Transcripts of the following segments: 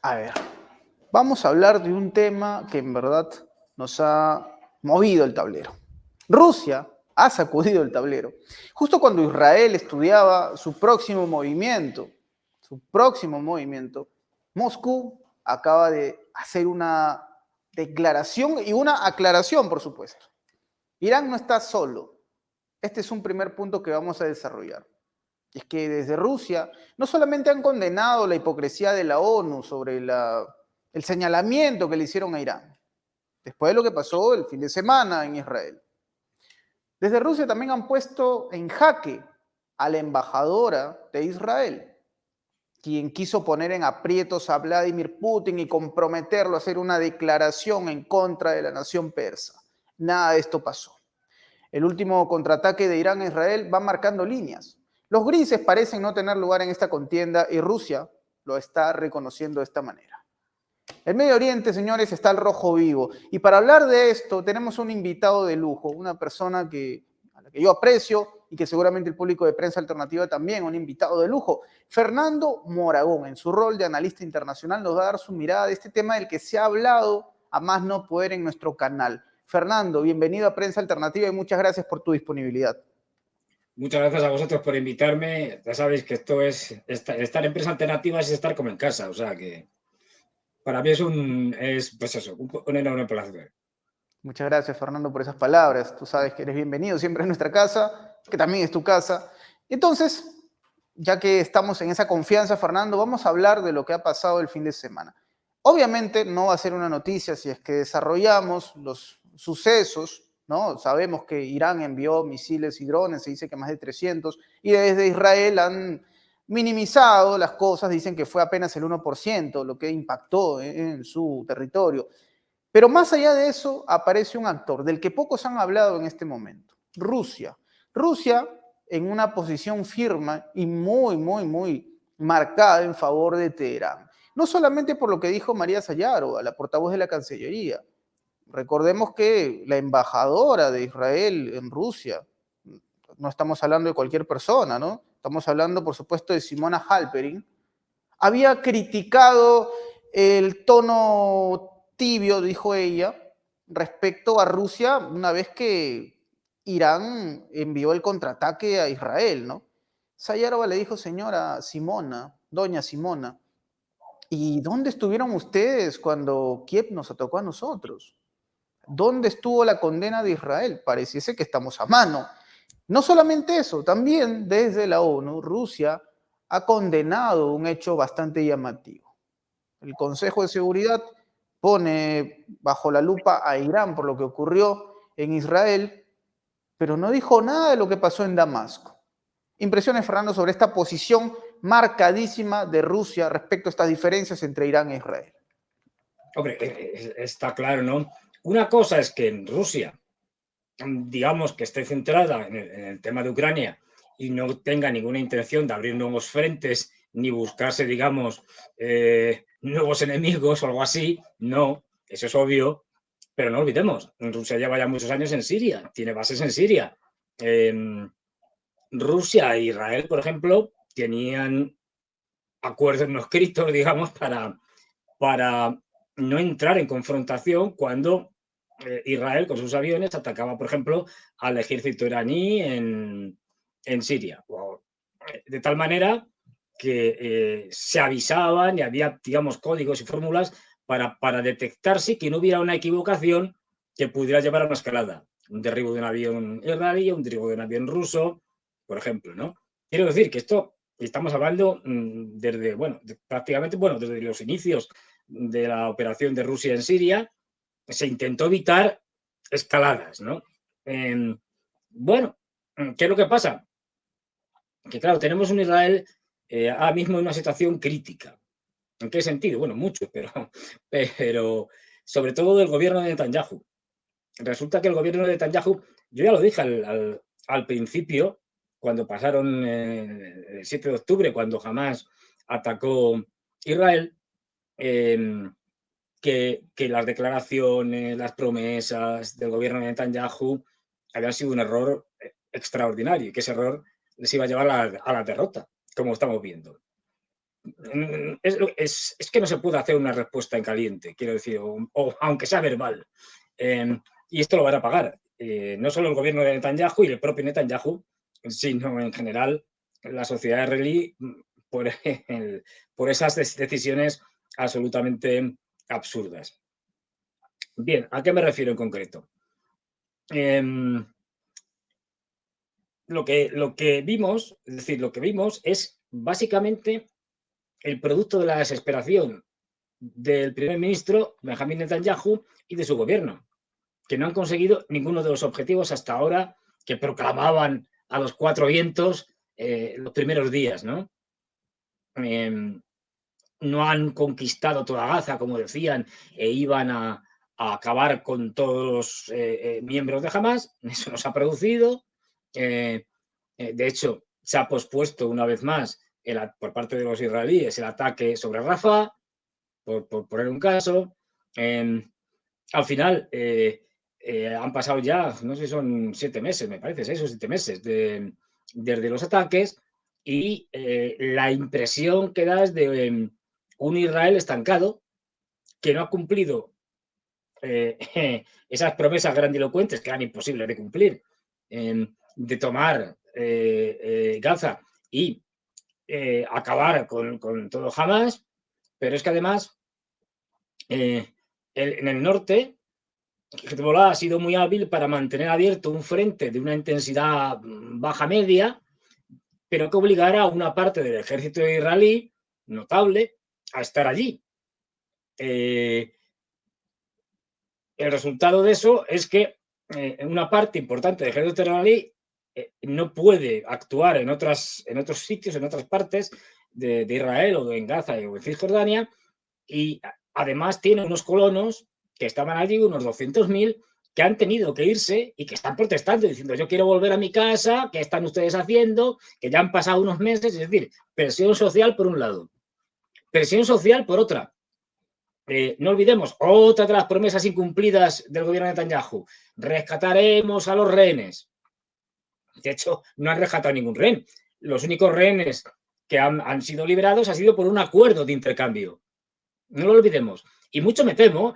A ver, vamos a hablar de un tema que en verdad nos ha movido el tablero. Rusia ha sacudido el tablero. Justo cuando Israel estudiaba su próximo movimiento, Moscú acaba de hacer una declaración y una aclaración, por supuesto. Irán no está solo. Este es un primer punto que vamos a desarrollar. Es que desde Rusia no solamente han condenado la hipocresía de la ONU sobre el señalamiento que le hicieron a Irán, después de lo que pasó el fin de semana en Israel. Desde Rusia también han puesto en jaque a la embajadora de Israel, quien quiso poner en aprietos a Vladimir Putin y comprometerlo a hacer una declaración en contra de la nación persa. Nada de esto pasó. El último contraataque de Irán a Israel va marcando líneas. Los grises parecen no tener lugar en esta contienda y Rusia lo está reconociendo de esta manera. En Medio Oriente, señores, está el rojo vivo. Y para hablar de esto, tenemos un invitado de lujo, una persona a la que yo aprecio y que seguramente el público de Prensa Alternativa también, un invitado de lujo. Fernando Moragón, en su rol de analista internacional, nos va a dar su mirada de este tema del que se ha hablado a más no poder en nuestro canal. Fernando, bienvenido a Prensa Alternativa y muchas gracias por tu disponibilidad. Muchas gracias a vosotros por invitarme. Ya sabéis que esto es estar en Prensa Alternativa es estar como en casa. O sea que para mí pues eso, un enorme placer. Muchas gracias, Fernando, por esas palabras. Tú sabes que eres bienvenido siempre en nuestra casa, que también es tu casa. Entonces, ya que estamos en esa confianza, Fernando, vamos a hablar de lo que ha pasado el fin de semana. Obviamente no va a ser una noticia si es que desarrollamos los sucesos, ¿no? Sabemos que Irán envió misiles y drones, se dice que más de 300, y desde Israel han minimizado las cosas, dicen que fue apenas el 1% lo que impactó en su territorio. Pero más allá de eso, aparece un actor del que pocos han hablado en este momento, Rusia. Rusia en una posición firme y muy marcada en favor de Teherán. No solamente por lo que dijo María Sayarova, la portavoz de la Cancillería. Recordemos que la embajadora de Israel en Rusia, no estamos hablando de cualquier persona, ¿no? Estamos hablando, por supuesto, de Simona Halperin, había criticado el tono tibio, dijo ella, respecto a Rusia una vez que Irán envió el contraataque a Israel, ¿no? Sayarova le dijo, señora Simona, doña Simona, ¿y dónde estuvieron ustedes cuando Kiev nos atacó a nosotros? ¿Dónde estuvo la condena de Israel? Pareciese que estamos a mano. No solamente eso, también desde la ONU, Rusia ha condenado un hecho bastante llamativo. El Consejo de Seguridad pone bajo la lupa a Irán por lo que ocurrió en Israel, pero no dijo nada de lo que pasó en Damasco. Impresiones, Fernando, sobre esta posición marcadísima de Rusia respecto a estas diferencias entre Irán e Israel. Hombre, está claro, ¿no? Una cosa es que en Rusia, digamos que esté centrada en el tema de Ucrania y no tenga ninguna intención de abrir nuevos frentes ni buscarse, digamos, nuevos enemigos o algo así. No, eso es obvio. Pero no olvidemos, Rusia lleva ya muchos años en Siria, tiene bases en Siria. Rusia e Israel, por ejemplo, tenían acuerdos no escritos, digamos, para no entrar en confrontación cuando Israel con sus aviones atacaba, por ejemplo, al ejército iraní en Siria. De tal manera que se avisaban y había, digamos, códigos y fórmulas para detectarse que no hubiera una equivocación que pudiera llevar a una escalada. Un derribo de un avión israelí, un derribo de un avión ruso, por ejemplo, ¿no? Quiero decir que esto estamos hablando desde, bueno, prácticamente, bueno, desde los inicios de la operación de Rusia en Siria, se intentó evitar escaladas, ¿no? Bueno, ¿qué es lo que pasa? Que claro, tenemos un Israel ahora mismo en una situación crítica. ¿En qué sentido? Bueno, mucho, pero sobre todo del gobierno de Netanyahu. Resulta que el gobierno de Netanyahu, yo ya lo dije al principio, cuando pasaron el 7 de octubre, cuando Hamas atacó Israel, que las declaraciones, las promesas del gobierno de Netanyahu habían sido un error extraordinario y que ese error les iba a llevar a la derrota, como estamos viendo. es que no se puede hacer una respuesta en caliente, quiero decir, o aunque sea verbal. Y esto lo van a pagar no solo el gobierno de Netanyahu y el propio Netanyahu, sino en general la sociedad israelí por esas decisiones absolutamente absurdas. Bien, ¿a qué me refiero en concreto? Lo que vimos, es decir, lo que vimos es básicamente el producto de la desesperación del primer ministro Benjamín Netanyahu y de su gobierno, que no han conseguido ninguno de los objetivos hasta ahora que proclamaban a los cuatro vientos los primeros días, ¿no? No han conquistado toda Gaza, como decían, e iban a acabar con todos los miembros de Hamas. Eso no se ha producido. De hecho, se ha pospuesto una vez más por parte de los israelíes el ataque sobre Rafah, por poner un caso. Al final, han pasado ya, no sé si son 7 meses, me parece, 6 o 7 meses desde los ataques, y la impresión que da es de un Israel estancado que no ha cumplido esas promesas grandilocuentes que eran imposibles de cumplir, de tomar Gaza y acabar con todo Hamas, pero es que además en el norte Hezbollah ha sido muy hábil para mantener abierto un frente de una intensidad baja-media, pero que obligara a una parte del ejército israelí notable a estar allí. El resultado de eso es que una parte importante del ejército israelí no puede actuar en otros sitios, en otras partes de Israel o en Gaza o en Cisjordania, y además tiene unos colonos que estaban allí, unos 200.000, que han tenido que irse y que están protestando, diciendo yo quiero volver a mi casa, ¿qué están ustedes haciendo? Que ya han pasado unos meses, es decir, presión social por un lado, presión social por otra. No olvidemos, otra de las promesas incumplidas del gobierno de Netanyahu, rescataremos a los rehenes. De hecho, no han rescatado ningún rehén. Los únicos rehenes que han sido liberados ha sido por un acuerdo de intercambio. No lo olvidemos. Y mucho me temo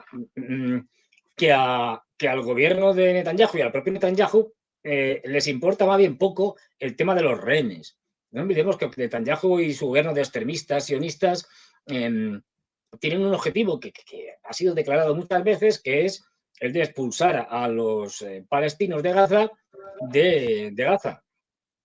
que al gobierno de Netanyahu y al propio Netanyahu les importa más bien poco el tema de los rehenes. No olvidemos que Netanyahu y su gobierno de extremistas, sionistas, tienen un objetivo que ha sido declarado muchas veces, que es el de expulsar a los palestinos de Gaza de Gaza.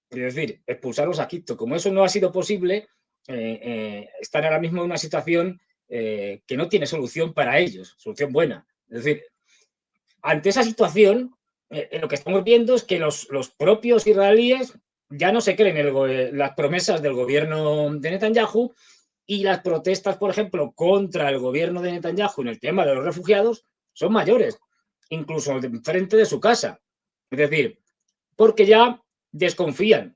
Es decir, expulsarlos a Quito. Como eso no ha sido posible, están ahora mismo en una situación que no tiene solución para ellos, solución buena. Es decir, ante esa situación, lo que estamos viendo es que los propios israelíes ya no se creen las promesas del gobierno de Netanyahu, y las protestas, por ejemplo, contra el gobierno de Netanyahu en el tema de los refugiados son mayores, incluso frente de su casa. Es decir, porque ya desconfían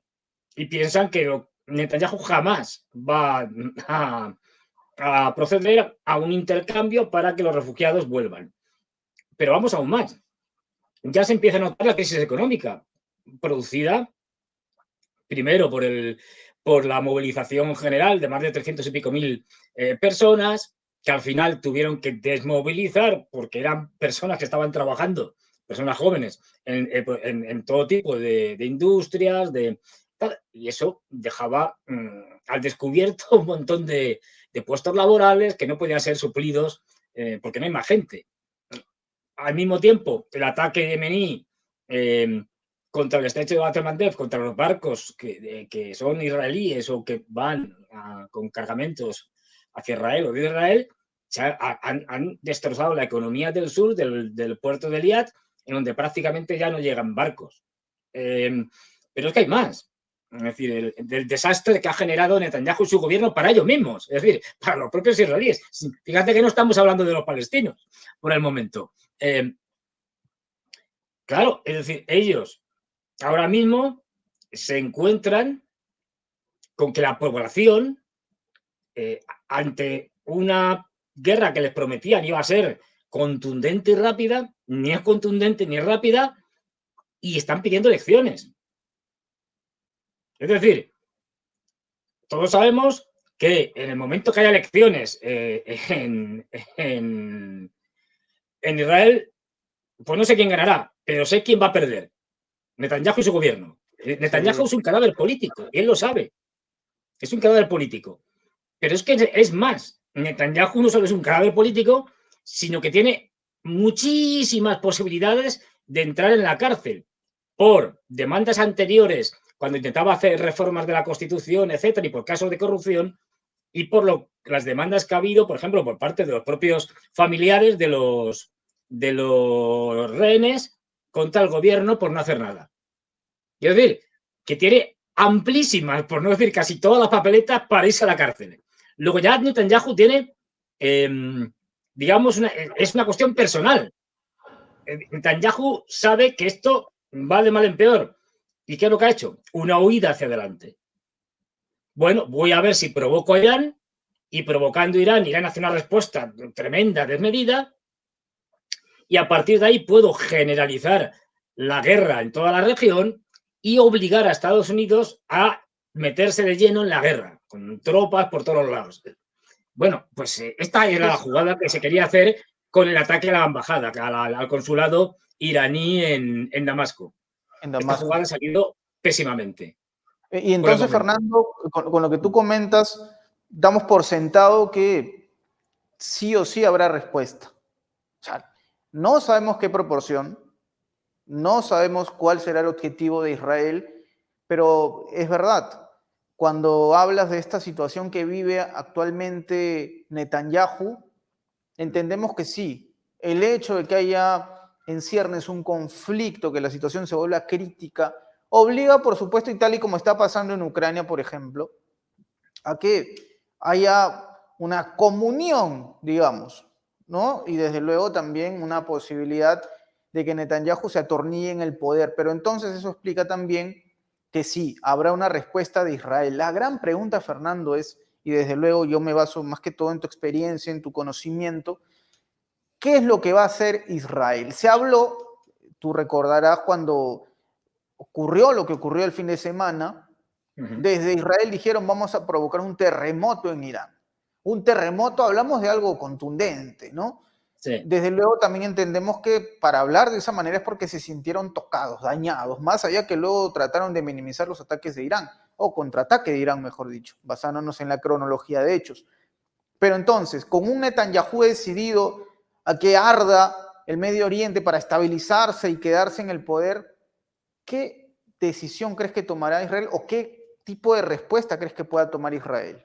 y piensan que Netanyahu jamás va a proceder a un intercambio para que los refugiados vuelvan. Pero vamos aún más. Ya se empieza a notar la crisis económica producida primero por la movilización general de más de 300 y pico mil personas, que al final tuvieron que desmovilizar porque eran personas que estaban trabajando, personas jóvenes, en todo tipo de industrias, y eso dejaba al descubierto un montón de puestos laborales que no podían ser suplidos porque no hay más gente. Al mismo tiempo, el ataque yemení contra el estrecho de Bab el-Mandeb, contra los barcos que son israelíes o que van con cargamentos hacia Israel o de Israel, han destrozado la economía del sur, del puerto de Eilat, en donde prácticamente ya no llegan barcos. Pero es que hay más. Es decir, del desastre que ha generado Netanyahu y su gobierno para ellos mismos, es decir, para los propios israelíes. Fíjate que no estamos hablando de los palestinos por el momento. Claro, es decir, ellos ahora mismo se encuentran con que la población, ante una guerra que les prometían iba a ser contundente y rápida, ni es contundente ni es rápida, y están pidiendo elecciones. Es decir, todos sabemos que en el momento que haya elecciones en Israel, pues no sé quién ganará, pero sé quién va a perder. Netanyahu y su gobierno. Netanyahu Sí. es un cadáver político, y él lo sabe. Es un cadáver político. Pero es que es más, Netanyahu no solo es un cadáver político, sino que tiene muchísimas posibilidades de entrar en la cárcel por demandas anteriores, cuando intentaba hacer reformas de la Constitución, etcétera, y por casos de corrupción, y por las demandas que ha habido, por ejemplo, por parte de los propios familiares de los rehenes contra el gobierno por no hacer nada. Quiero decir, que tiene amplísimas, por no decir casi todas las papeletas para irse a la cárcel. Luego ya Netanyahu tiene, digamos, es una cuestión personal. Netanyahu sabe que esto va de mal en peor. ¿Y qué es lo que ha hecho? Una huida hacia adelante. Bueno, voy a ver si provoco a Irán, y provocando Irán hace una respuesta tremenda, desmedida, y a partir de ahí puedo generalizar la guerra en toda la región y obligar a Estados Unidos a meterse de lleno en la guerra, con tropas por todos lados. Bueno, pues esta era la jugada que se quería hacer con el ataque a la embajada, al consulado iraní en Damasco. Esta jugada ha salido pésimamente. Y entonces, Fernando, con lo que tú comentas, damos por sentado que sí o sí habrá respuesta. O sea, no sabemos qué proporción, no sabemos cuál será el objetivo de Israel, pero es verdad, cuando hablas de esta situación que vive actualmente Netanyahu, entendemos que sí, el hecho de que haya en ciernes un conflicto, que la situación se vuelva crítica, obliga, por supuesto, y tal y como está pasando en Ucrania, por ejemplo, a que haya una comunión, digamos, ¿no? Y desde luego también una posibilidad de que Netanyahu se atornille en el poder. Pero entonces eso explica también que sí, habrá una respuesta de Israel. La gran pregunta, Fernando, es, y desde luego yo me baso más que todo en tu experiencia, en tu conocimiento, ¿qué es lo que va a hacer Israel? Se habló, tú recordarás cuando ocurrió lo que ocurrió el fin de semana, desde Israel dijeron vamos a provocar un terremoto en Irán. Un terremoto, hablamos de algo contundente, ¿no? Sí. Desde luego también entendemos que para hablar de esa manera es porque se sintieron tocados, dañados, más allá que luego trataron de minimizar los ataques de Irán, o contraataque de Irán, mejor dicho, basándonos en la cronología de hechos. Pero entonces, con un Netanyahu decidido a que arda el Medio Oriente para estabilizarse y quedarse en el poder, ¿qué decisión crees que tomará Israel o qué tipo de respuesta crees que pueda tomar Israel?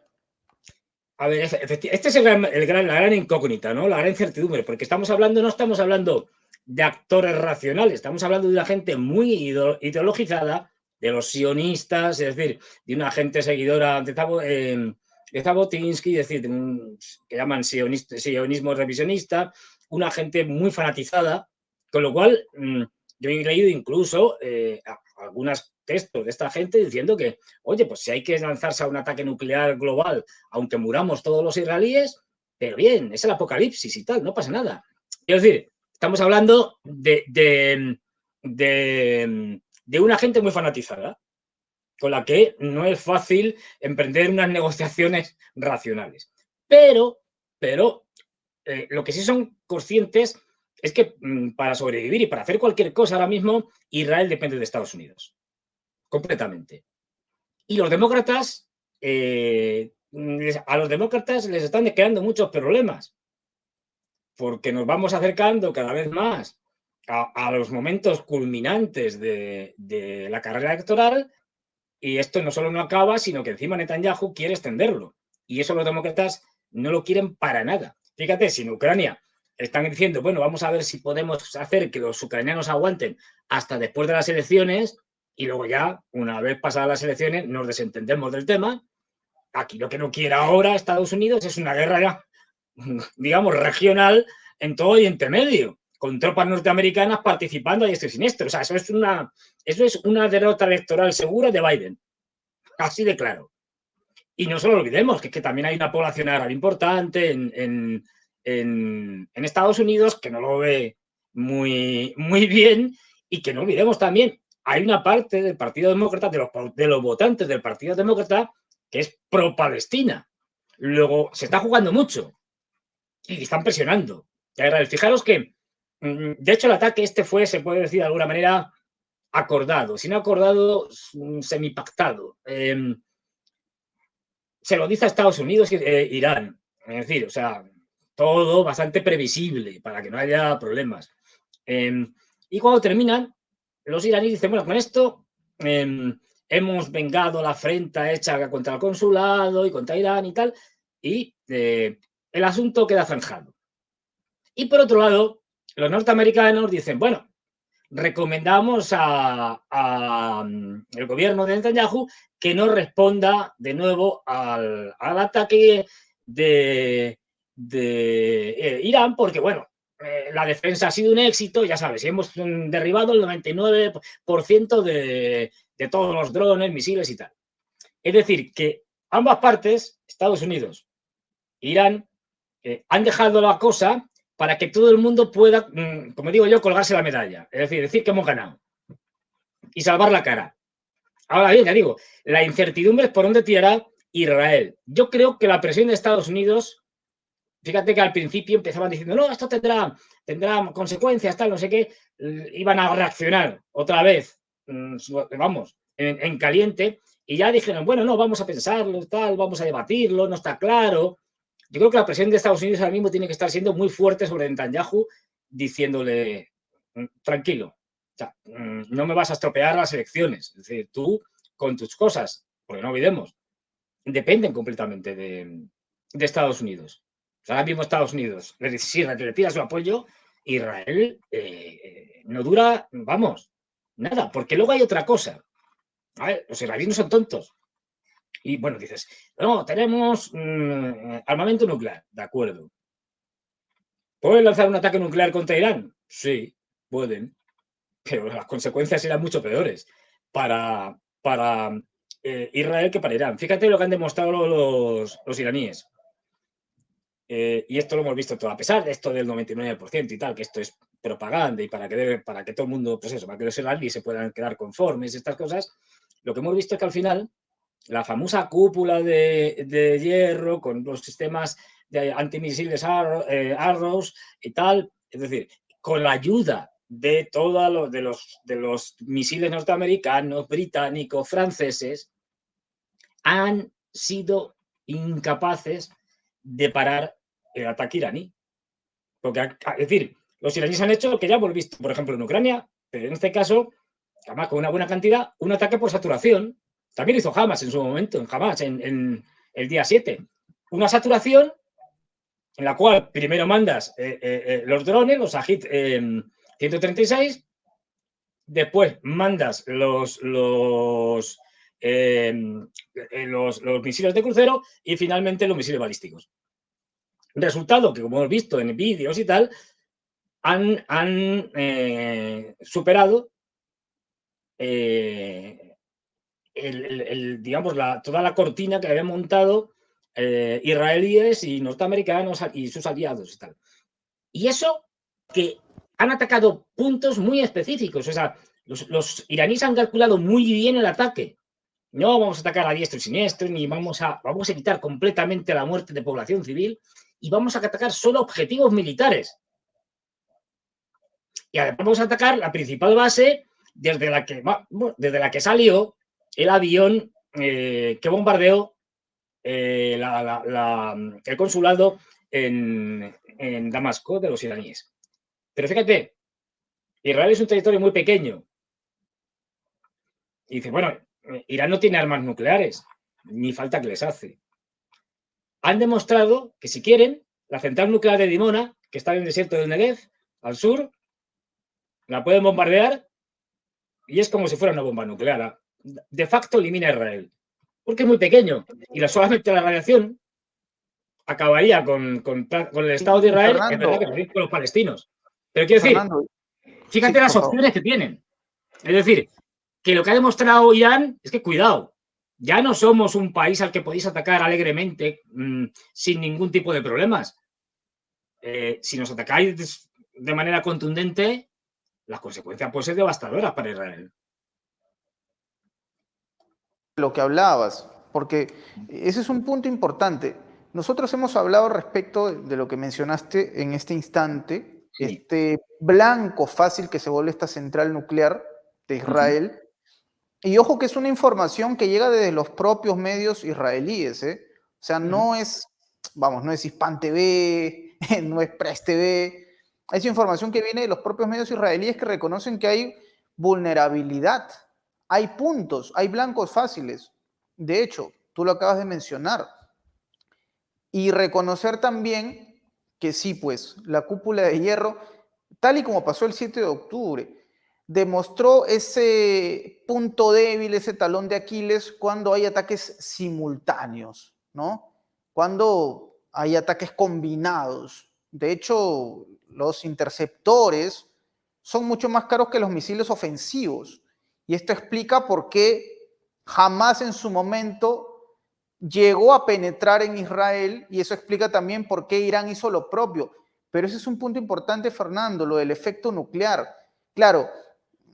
A ver, este es la gran incógnita, ¿no? La gran incertidumbre, porque no estamos hablando de actores racionales, estamos hablando de una gente muy ideologizada, de los sionistas, es decir, de una gente seguidora de Jabotinsky, es decir, que llaman sionismo revisionista, una gente muy fanatizada, con lo cual yo he leído incluso algunos textos de esta gente diciendo que, oye, pues si hay que lanzarse a un ataque nuclear global, aunque muramos todos los israelíes, pero bien, es el apocalipsis y tal, no pasa nada. Es decir, estamos hablando de una gente muy fanatizada, con la que no es fácil emprender unas negociaciones racionales. Pero lo que sí son conscientes es que para sobrevivir y para hacer cualquier cosa ahora mismo, Israel depende de Estados Unidos. Completamente. Y los demócratas, a los demócratas les están creando muchos problemas, porque nos vamos acercando cada vez más a los momentos culminantes de la carrera electoral, y esto no solo no acaba, sino que encima Netanyahu quiere extenderlo. Y eso los demócratas no lo quieren para nada. Fíjate, si en Ucrania están diciendo, bueno, vamos a ver si podemos hacer que los ucranianos aguanten hasta después de las elecciones, y luego ya, una vez pasadas las elecciones, nos desentendemos del tema. Aquí lo que no quiere ahora Estados Unidos es una guerra ya, digamos, regional en todo Oriente Medio, con tropas norteamericanas participando a diestro y siniestro. O sea, eso es una derrota electoral segura de Biden. Así de claro. Y no solo olvidemos que también hay una población árabe importante en Estados Unidos que no lo ve muy, muy bien, y que no olvidemos también, hay una parte del Partido Demócrata, de los votantes del Partido Demócrata, que es pro-Palestina. Luego, se está jugando mucho y están presionando a Israel. Fijaros que, de hecho, el ataque este fue, se puede decir de alguna manera, acordado. Si no acordado, semipactado. Se lo dice a Estados Unidos y Irán. Es decir, o sea, todo bastante previsible para que no haya problemas. Y cuando terminan, los iraníes dicen, bueno, con esto hemos vengado la afrenta hecha contra el consulado y contra Irán y tal, y el asunto queda zanjado. Y por otro lado, los norteamericanos dicen, bueno, recomendamos al gobierno de Netanyahu que no responda de nuevo al ataque de Irán, porque, bueno, la defensa ha sido un éxito, ya sabes, y hemos derribado el 99% de todos los drones, misiles y tal. Es decir, que ambas partes, Estados Unidos e Irán, han dejado la cosa para que todo el mundo pueda, como digo yo, colgarse la medalla. Es decir que hemos ganado y salvar la cara. Ahora bien, ya digo, la incertidumbre es por dónde tirará Israel. Yo creo que la presión de Estados Unidos, fíjate que al principio empezaban diciendo, no, esto tendrá consecuencias, tal, no sé qué, iban a reaccionar otra vez, vamos, en caliente, y ya dijeron, bueno, no, vamos a pensarlo, tal, vamos a debatirlo, no está claro. Yo creo que la presión de Estados Unidos ahora mismo tiene que estar siendo muy fuerte sobre Netanyahu, diciéndole, tranquilo, o sea, no me vas a estropear las elecciones. Es decir, tú con tus cosas, porque no olvidemos, dependen completamente de Estados Unidos. O sea, ahora mismo Estados Unidos, si retira su apoyo, Israel no dura, vamos, nada, porque luego hay otra cosa. A ver, los israelíes no son tontos. Y bueno, dices, no, tenemos armamento nuclear, de acuerdo. ¿Pueden lanzar un ataque nuclear contra Irán? Sí, pueden, pero las consecuencias serán mucho peores para Israel que para Irán. Fíjate lo que han demostrado los iraníes. Y esto lo hemos visto todo, a pesar de esto del 99% y tal, que esto es propaganda y para que todo el mundo, pues eso, para que los israelíes se puedan quedar conformes y estas cosas, lo que hemos visto es que al final la famosa cúpula de hierro con los sistemas de antimisiles Arrows y tal, es decir, con la ayuda de todos los misiles norteamericanos, británicos, franceses, han sido incapaces de parar el ataque iraní. Porque, es decir, los iraníes han hecho lo que ya hemos visto, por ejemplo, en Ucrania, pero en este caso, además con una buena cantidad, un ataque por saturación. También hizo Hamas en su momento, en el día 7. Una saturación en la cual primero mandas los drones, los Shahid 136, después mandas los misiles de crucero y finalmente los misiles balísticos. Resultado que, como hemos visto en vídeos y tal, han superado digamos, toda la cortina que habían montado israelíes y norteamericanos y sus aliados y tal. Y eso que han atacado puntos muy específicos. O sea, los iraníes han calculado muy bien el ataque. No vamos a atacar a diestro y siniestro, ni vamos a evitar completamente la muerte de población civil y vamos a atacar solo objetivos militares. Y además vamos a atacar la principal base desde la que salió el avión que bombardeó el consulado en Damasco de los iraníes. Pero fíjate, Israel es un territorio muy pequeño. Y dice, bueno, Irán no tiene armas nucleares, ni falta que les hace. Han demostrado que si quieren, la central nuclear de Dimona, que está en el desierto del Negev, al sur, la pueden bombardear y es como si fuera una bomba nuclear. De facto elimina a Israel, porque es muy pequeño y solamente la radiación acabaría con el Estado de Israel, Fernando, es verdad que con los palestinos. Pero quiero decir, fíjate sí, las opciones que tienen. Es decir, que lo que ha demostrado Irán es que, cuidado, ya no somos un país al que podéis atacar alegremente sin ningún tipo de problemas. Si nos atacáis de manera contundente, las consecuencias pueden ser devastadoras para Israel. Lo que hablabas, porque ese es un punto importante. nosotros hemos hablado respecto de lo que mencionaste en este instante, Sí. este blanco fácil que se vuelve esta central nuclear de Israel. Y ojo que es una información que llega desde los propios medios israelíes, ¿eh? O sea, no es, vamos, no es Hispan TV, no es Press TV, es información que viene de los propios medios israelíes que reconocen que hay vulnerabilidad, hay puntos, hay blancos fáciles. De hecho, tú lo acabas de mencionar. Y reconocer también que sí, pues, la cúpula de hierro, tal y como pasó el 7 de octubre, demostró ese punto débil, ese talón de Aquiles, cuando hay ataques simultáneos, ¿no? Cuando hay ataques combinados. De hecho, los interceptores son mucho más caros que los misiles ofensivos. Y esto explica por qué jamás en su momento llegó a penetrar en Israel, y eso explica también por qué Irán hizo lo propio. Pero ese es un punto importante, Fernando, lo del efecto nuclear. Claro,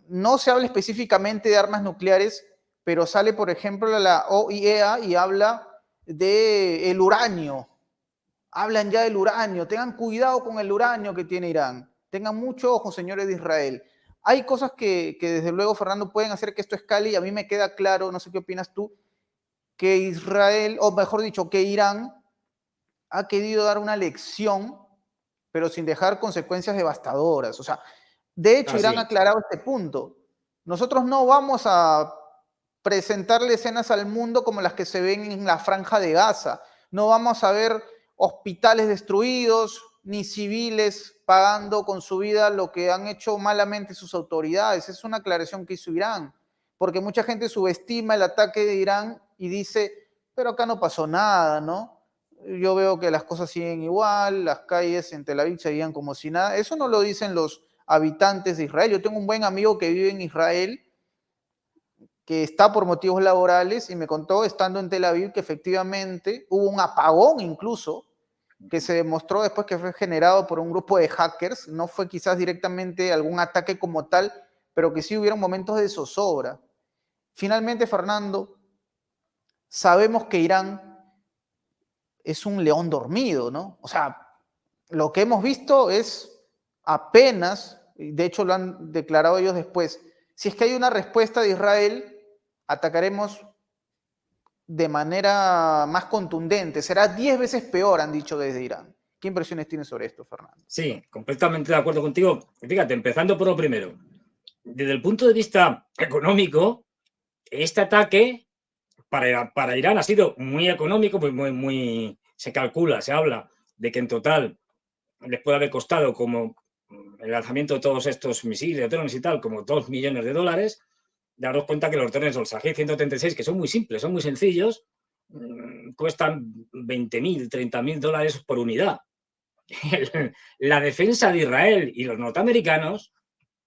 no se habla específicamente de armas nucleares, pero sale, por ejemplo, la OIEA y habla del uranio. Hablan ya del uranio. Tengan cuidado con el uranio que tiene Irán. Tengan mucho ojo, señores de Israel. Hay cosas que desde luego, Fernando, pueden hacer que esto escale, y a mí me queda claro, no sé qué opinas tú, que Israel, o mejor dicho, que Irán ha querido dar una lección, pero sin dejar consecuencias devastadoras. O sea, de hecho, Irán ha Así. aclarado este punto. Nosotros no vamos a presentarle escenas al mundo como las que se ven en la Franja de Gaza. No vamos a ver hospitales destruidos, ni civiles pagando con su vida lo que han hecho malamente sus autoridades. Es una aclaración que hizo Irán, porque mucha gente subestima el ataque de Irán y dice, pero acá no pasó nada, ¿no? Yo veo que las cosas siguen igual, las calles en Tel Aviv seguían como si nada. Eso no lo dicen los habitantes de Israel. Yo tengo un buen amigo que vive en Israel, que está por motivos laborales, y me contó, estando en Tel Aviv, que efectivamente hubo un apagón incluso, que se demostró después que fue generado por un grupo de hackers. No fue quizás directamente algún ataque como tal, pero que sí hubieron momentos de zozobra. Finalmente, Fernando, sabemos que Irán es un león dormido, ¿no? O sea, lo que hemos visto es apenas, de hecho lo han declarado ellos después, si es que hay una respuesta de Israel, atacaremos de manera más contundente. Será 10 veces peor, han dicho desde Irán. ¿Qué impresiones tienes sobre esto, Fernando? Sí, completamente de acuerdo contigo. Fíjate, empezando por lo primero. Desde el punto de vista económico, este ataque para Irán ha sido muy económico, se calcula, se habla de que en total les puede haber costado como el lanzamiento de todos estos misiles, drones y tal, como $2 millones. Daros cuenta que los drones, los Shahed 136, que son muy simples, son muy sencillos, cuestan $20.000, $30.000 por unidad. La defensa de Israel y los norteamericanos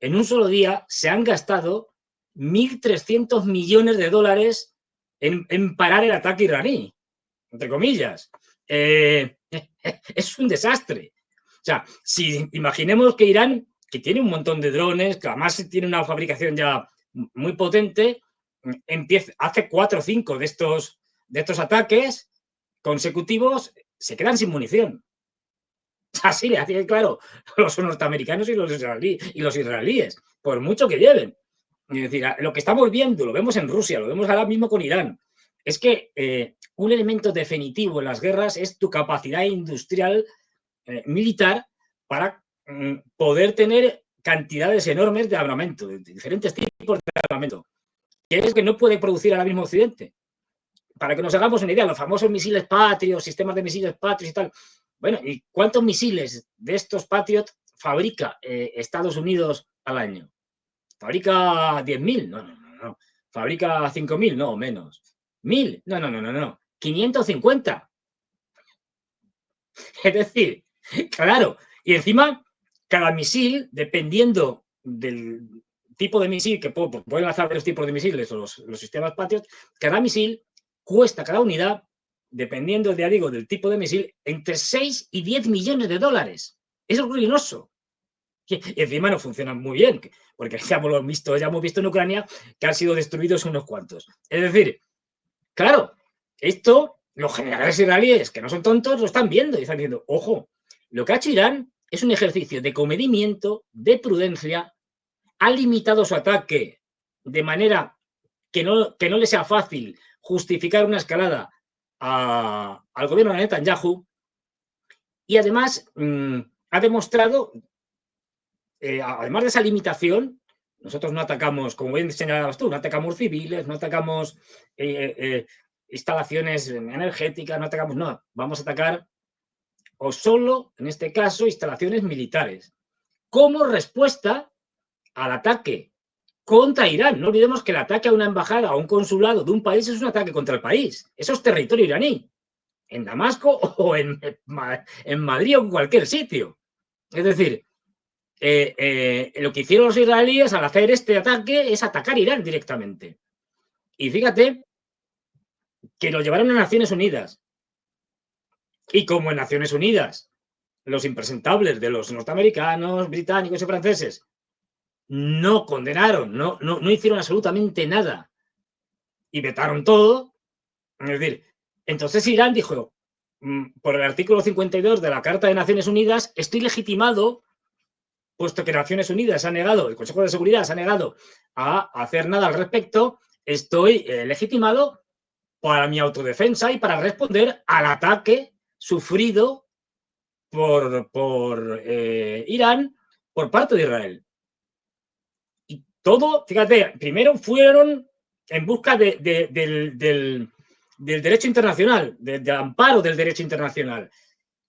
en un solo día se han gastado $1.300 millones en parar el ataque iraní, entre comillas. Es un desastre. O sea, si imaginemos que Irán, que tiene un montón de drones, que además tiene una fabricación ya muy potente, hace 4 o 5 de estos ataques consecutivos, se quedan sin munición. Así le hacen claro los norteamericanos y los israelíes, por mucho que lleven. Es decir, lo que estamos viendo, lo vemos en Rusia, lo vemos ahora mismo con Irán, es que un elemento definitivo en las guerras es tu capacidad industrial militar para poder tener cantidades enormes de armamento, de diferentes tipos de armamento, que es que no puede producir ahora mismo Occidente. Para que nos hagamos una idea, los famosos misiles Patriot, sistemas de misiles Patriot y tal. Bueno, ¿y cuántos misiles de estos Patriot fabrica Estados Unidos al año? ¿Fabrica 10.000? No. ¿Fabrica 5.000? No, menos. ¿1.000? No. 550. Es decir, claro, y encima cada misil, dependiendo del tipo de misil que pueden lanzar varios tipos de misiles o los sistemas Patriot, cada misil cuesta, cada unidad, dependiendo, ya digo, del tipo de misil, entre 6 y 10 millones de dólares. Es ruinoso. Y encima no funcionan muy bien, porque ya hemos visto en Ucrania que han sido destruidos unos cuantos. Es decir, claro, esto los generales israelíes, que no son tontos, lo están viendo y están diciendo, ojo, lo que ha hecho Irán es un ejercicio de comedimiento, de prudencia, ha limitado su ataque de manera que no le sea fácil justificar una escalada al gobierno de Netanyahu, y además ha demostrado, además de esa limitación, nosotros no atacamos, como bien señalabas tú, no atacamos civiles, no atacamos instalaciones energéticas, no atacamos, no, vamos a atacar o solo, en este caso, instalaciones militares, como respuesta al ataque contra Irán. No olvidemos que el ataque a una embajada, a un consulado de un país es un ataque contra el país. Eso es territorio iraní, en Damasco o en Madrid o en cualquier sitio. Es decir, lo que hicieron los israelíes al hacer este ataque es atacar Irán directamente. Y fíjate que lo llevaron a Naciones Unidas. Y como en Naciones Unidas los impresentables de los norteamericanos, británicos y franceses no condenaron, no hicieron absolutamente nada y vetaron todo, es decir, entonces Irán dijo, por el artículo 52 de la Carta de Naciones Unidas, estoy legitimado, puesto que Naciones Unidas ha negado, el Consejo de Seguridad se ha negado a hacer nada al respecto, estoy legitimado para mi autodefensa y para responder al ataque sufrido por Irán por parte de Israel. Y todo, fíjate, primero fueron en busca del derecho internacional, del amparo del derecho internacional.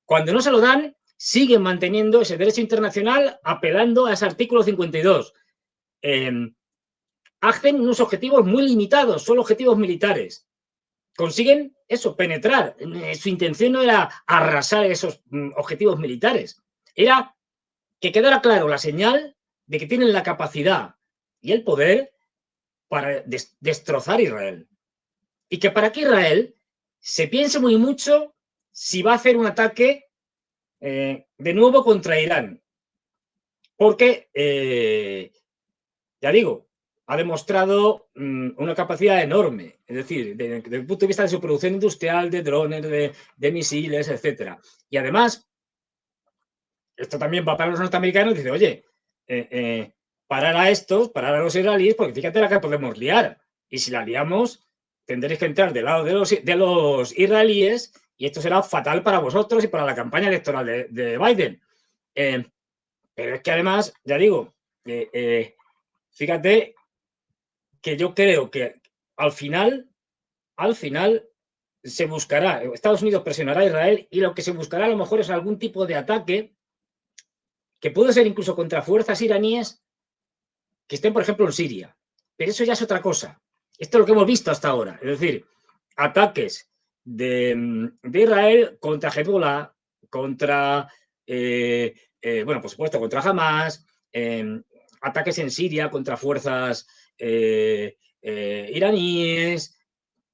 Cuando no se lo dan, siguen manteniendo ese derecho internacional apelando a ese artículo 52. Hacen unos objetivos muy limitados, son objetivos militares. Consiguen eso, penetrar. Su intención no era arrasar esos objetivos militares, era que quedara claro la señal de que tienen la capacidad y el poder para destrozar Israel. Y que para que Israel se piense muy mucho si va a hacer un ataque de nuevo contra Irán. Porque, ya digo, ha demostrado una capacidad enorme, es decir, desde el punto de vista de su producción industrial, de drones, de misiles, etc. Y además, esto también va para los norteamericanos, dice, oye, parar a estos, parar a los israelíes, porque fíjate la que podemos liar. Y si la liamos, tendréis que entrar del lado de los israelíes y esto será fatal para vosotros y para la campaña electoral de Biden. Pero es que además, ya digo, fíjate que yo creo que al final se buscará, Estados Unidos presionará a Israel y lo que se buscará a lo mejor es algún tipo de ataque que puede ser incluso contra fuerzas iraníes que estén, por ejemplo, en Siria. Pero eso ya es otra cosa. Esto es lo que hemos visto hasta ahora. Es decir, ataques de Israel contra Hezbollah, contra, bueno, por supuesto, contra Hamas, ataques en Siria contra fuerzas iraníes,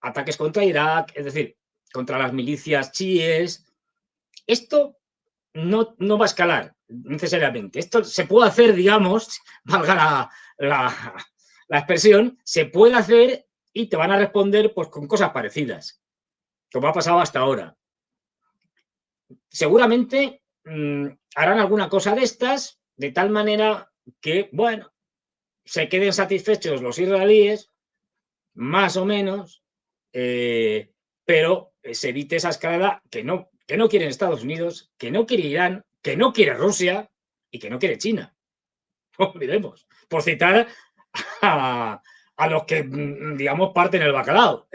ataques contra Irak, es decir, contra las milicias chiíes. Esto no va a escalar necesariamente. Esto se puede hacer, digamos, valga la expresión, se puede hacer y te van a responder pues, con cosas parecidas, como ha pasado hasta ahora. Seguramente harán alguna cosa de estas de tal manera que, bueno, se queden satisfechos los israelíes, más o menos, pero se evite esa escalada que no quieren Estados Unidos, que no quiere Irán, que no quiere Rusia y que no quiere China. No olvidemos, por citar a los que, digamos, parten el bacalao,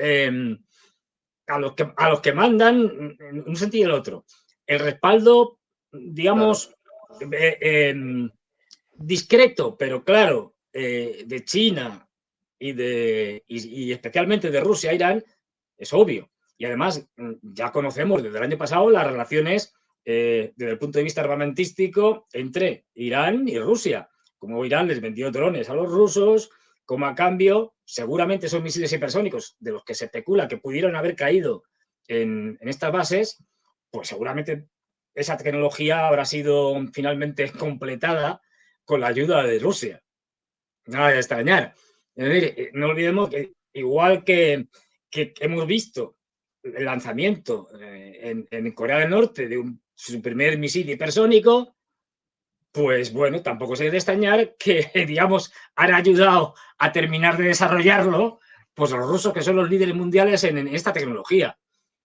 a los que mandan en un sentido y el otro. El respaldo, digamos, claro. Discreto, pero claro, de China y especialmente de Rusia a Irán, es obvio. Y además, ya conocemos desde el año pasado las relaciones desde el punto de vista armamentístico entre Irán y Rusia. Como Irán les vendió drones a los rusos, como a cambio, seguramente esos misiles hipersónicos de los que se especula que pudieron haber caído en estas bases, pues seguramente esa tecnología habrá sido finalmente completada con la ayuda de Rusia. Nada de extrañar. Es decir, no olvidemos que igual que hemos visto el lanzamiento en Corea del Norte de su primer misil hipersónico, pues bueno, tampoco se debe extrañar que, digamos, han ayudado a terminar de desarrollarlo, pues los rusos, que son los líderes mundiales en esta tecnología.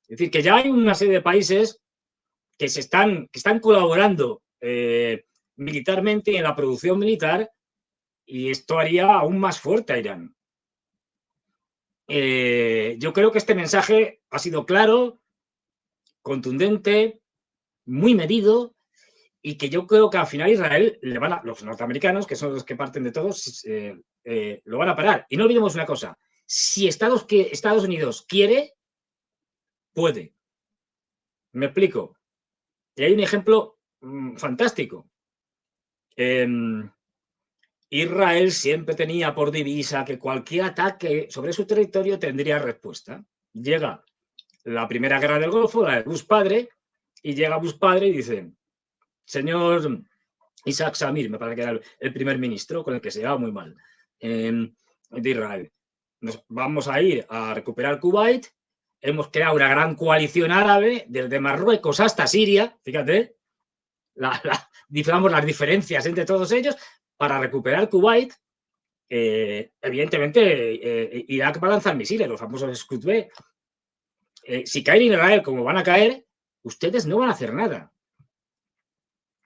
Es decir, que ya hay una serie de países que están colaborando militarmente en la producción militar, y esto haría aún más fuerte a Irán. Yo creo que este mensaje ha sido claro, contundente, muy medido, y que yo creo que al final Israel los norteamericanos, que son los que parten de todos, lo van a parar. Y no olvidemos una cosa: si Estados Unidos quiere, puede. Me explico. Y hay un ejemplo fantástico. Israel siempre tenía por divisa que cualquier ataque sobre su territorio tendría respuesta. Llega la primera guerra del Golfo, la de Bush padre, y llega Bush padre y dice: señor Isaac Samir, me parece que era el primer ministro con el que se llevaba muy mal, de Israel, nos vamos a ir a recuperar Kuwait, hemos creado una gran coalición árabe desde Marruecos hasta Siria, fíjate, digamos, las diferencias entre todos ellos, para recuperar Kuwait. Evidentemente, Irak va a lanzar misiles, los famosos Scud-B. Si caen en Israel como van a caer, ustedes no van a hacer nada.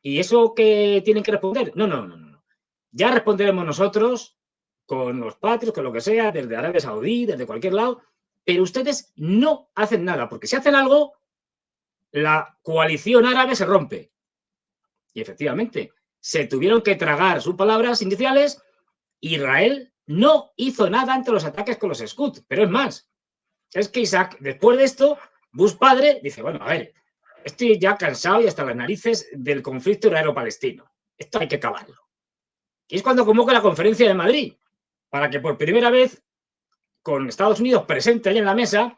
¿Y eso qué tienen que responder? No. Ya responderemos nosotros con los patrios, con lo que sea, desde Arabia Saudí, desde cualquier lado, pero ustedes no hacen nada, porque si hacen algo, la coalición árabe se rompe. Y efectivamente, se tuvieron que tragar sus palabras iniciales. Israel no hizo nada ante los ataques con los Scud, pero es más, es que Isaac, después de esto, Bush padre dice: bueno, a ver, estoy ya cansado y hasta las narices del conflicto israelo-palestino. Esto hay que acabarlo. Y es cuando convoca la conferencia de Madrid, para que por primera vez, con Estados Unidos presente ahí en la mesa,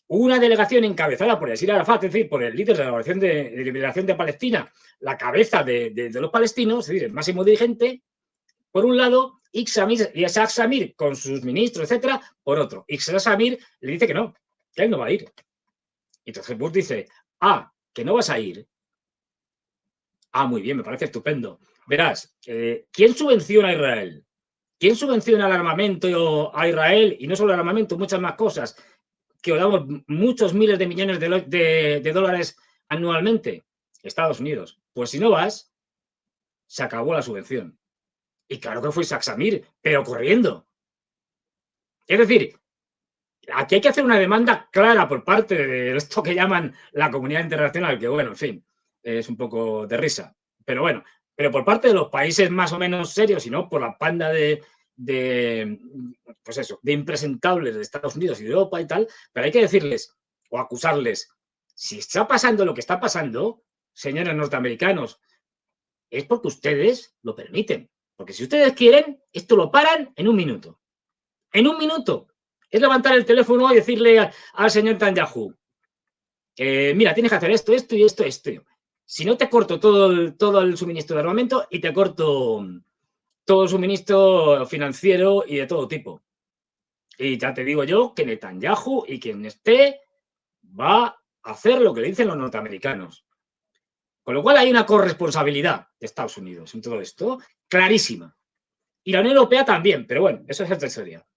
una delegación encabezada por Yasser Arafat, es decir, por el líder de la Organización de Liberación de Palestina, la cabeza de los palestinos, es decir, el máximo dirigente, por un lado, Isaac Samir con sus ministros, etcétera, por otro. Isaac Samir le dice que no, que él no va a ir. Y entonces Bush dice: que no vas a ir. Muy bien, me parece estupendo. Verás, ¿quién subvenciona a Israel? ¿Quién subvenciona el armamento a Israel? Y no solo el armamento, muchas más cosas, que os damos muchos miles de millones de dólares anualmente. Estados Unidos. Pues si no vas, se acabó la subvención. Y claro que fue Isaac Samir, pero corriendo. Es decir, aquí hay que hacer una demanda clara por parte de esto que llaman la comunidad internacional, que bueno, en fin, es un poco de risa. Pero bueno, pero por parte de los países más o menos serios, y no por la panda pues eso, de impresentables de Estados Unidos y de Europa y tal, pero hay que decirles o acusarles: si está pasando lo que está pasando, señores norteamericanos, es porque ustedes lo permiten. Porque si ustedes quieren, esto lo paran en un minuto. En un minuto. Es levantar el teléfono y decirle al señor Netanyahu: mira, tienes que hacer esto y esto. Si no, te corto todo el suministro de armamento y te corto todo el suministro financiero y de todo tipo. Y ya te digo yo que Netanyahu y quien esté va a hacer lo que le dicen los norteamericanos. Con lo cual hay una corresponsabilidad de Estados Unidos en todo esto, clarísima. Y la Unión Europea también, pero bueno, eso es otra historia.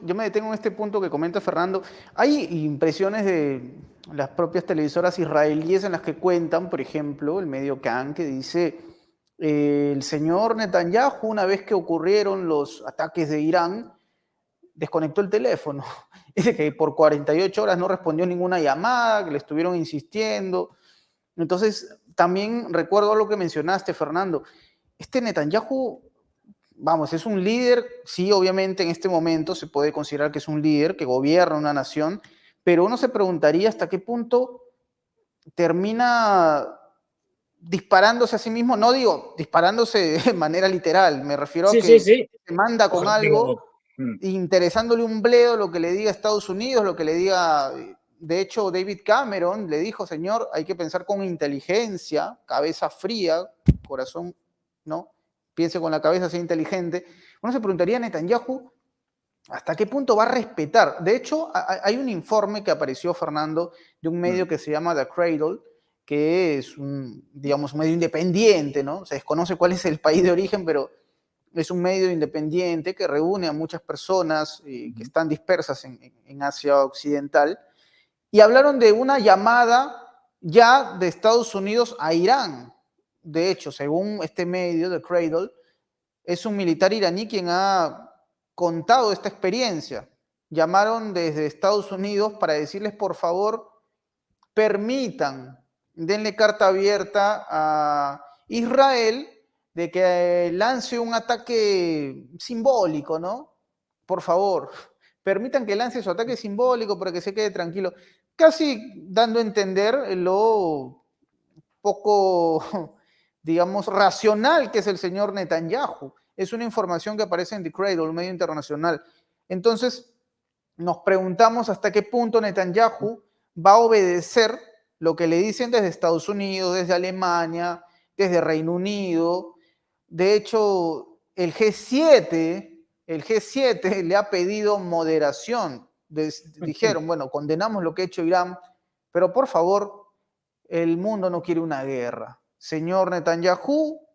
Yo me detengo en este punto que comenta Fernando. Hay impresiones de las propias televisoras israelíes en las que cuentan, por ejemplo, el medio Kan, que dice: el señor Netanyahu, una vez que ocurrieron los ataques de Irán, desconectó el teléfono. Dice que por 48 horas no respondió ninguna llamada, que le estuvieron insistiendo. Entonces, también recuerdo lo que mencionaste, Fernando. Este Netanyahu, vamos, es un líder, sí, obviamente en este momento se puede considerar que es un líder que gobierna una nación, pero uno se preguntaría hasta qué punto termina disparándose a sí mismo. No digo disparándose de manera literal, me refiero a que se manda con algo, interesándole un bledo lo que le diga Estados Unidos, lo que le diga. De hecho, David Cameron le dijo: señor, hay que pensar con inteligencia, cabeza fría, corazón, ¿no? Piense con la cabeza, sea inteligente. Uno se preguntaría: Netanyahu, ¿Hasta qué punto va a respetar? De hecho, hay un informe que apareció, Fernando, de un medio que se llama The Cradle, que es un, digamos, un medio independiente, ¿no? Se desconoce cuál es el país de origen, pero es un medio independiente que reúne a muchas personas que están dispersas en Asia Occidental, y hablaron de una llamada ya de Estados Unidos a Irán. De hecho, según este medio, The Cradle, es un militar iraní quien ha contado esta experiencia. Llamaron desde Estados Unidos para decirles, por favor, permitan, denle carta abierta a Israel de que lance un ataque simbólico, ¿no? Por favor, permitan que lance su ataque simbólico para que se quede tranquilo. Casi dando a entender lo poco, digamos, racional que es el señor Netanyahu. Es una información que aparece en The Cradle, un medio internacional. Entonces, nos preguntamos hasta qué punto Netanyahu va a obedecer lo que le dicen desde Estados Unidos, desde Alemania, desde Reino Unido. De hecho, el G7 le ha pedido moderación. Dijeron, bueno, condenamos lo que ha hecho Irán, pero por favor, el mundo no quiere una guerra. Señor Netanyahu,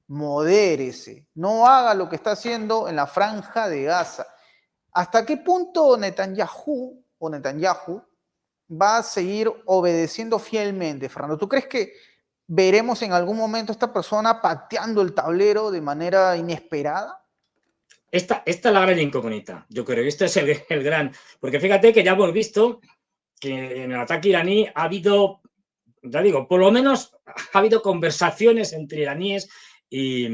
modérese, no haga lo que está haciendo en la franja de Gaza. ¿Hasta qué punto Netanyahu va a seguir obedeciendo fielmente, Fernando? ¿Tú crees que veremos en algún momento a esta persona pateando el tablero de manera inesperada? Esta es la gran incógnita, yo creo. Este es el gran... Porque fíjate que ya hemos visto que en el ataque iraní ha habido, ya digo, por lo menos ha habido conversaciones entre iraníes y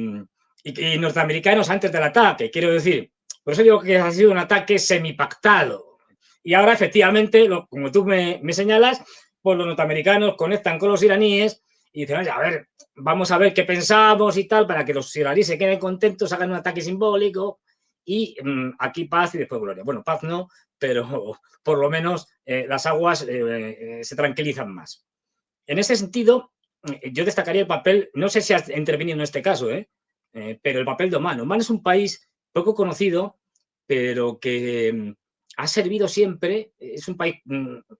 norteamericanos antes del ataque. Quiero decir, por eso digo que ha sido un ataque semipactado. Y ahora, efectivamente, como tú me señalas, pues los norteamericanos conectan con los iraníes y dicen, oye, a ver, vamos a ver qué pensamos y tal, para que los iraníes se queden contentos, hagan un ataque simbólico y aquí paz y después gloria. Bueno, paz no, pero por lo menos las aguas se tranquilizan más. En ese sentido, yo destacaría el papel, no sé si has intervenido en este caso, pero el papel de Omán. Omán es un país poco conocido, pero que ha servido siempre, es un país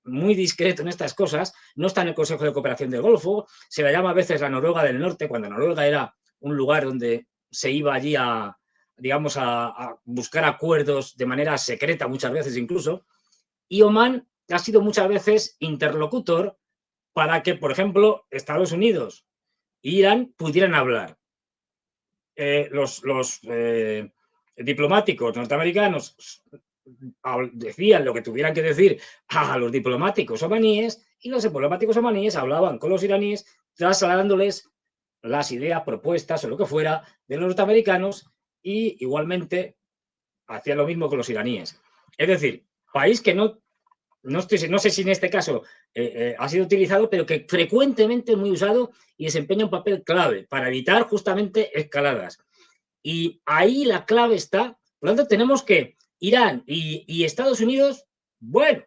muy discreto en estas cosas, no está en el Consejo de Cooperación del Golfo, se la llama a veces la Noruega del Norte, cuando Noruega era un lugar donde se iba allí a, digamos, a buscar acuerdos de manera secreta, muchas veces incluso, y Omán ha sido muchas veces interlocutor para que, por ejemplo, Estados Unidos e Irán pudieran hablar. Los diplomáticos norteamericanos decían lo que tuvieran que decir a los diplomáticos omaníes y los diplomáticos omaníes hablaban con los iraníes trasladándoles las ideas, propuestas o lo que fuera de los norteamericanos y igualmente hacían lo mismo con los iraníes. Es decir, país que no sé si en este caso ha sido utilizado, pero que frecuentemente es muy usado y desempeña un papel clave para evitar justamente escaladas. Y ahí la clave está. Por lo tanto, tenemos que Irán y Estados Unidos, bueno,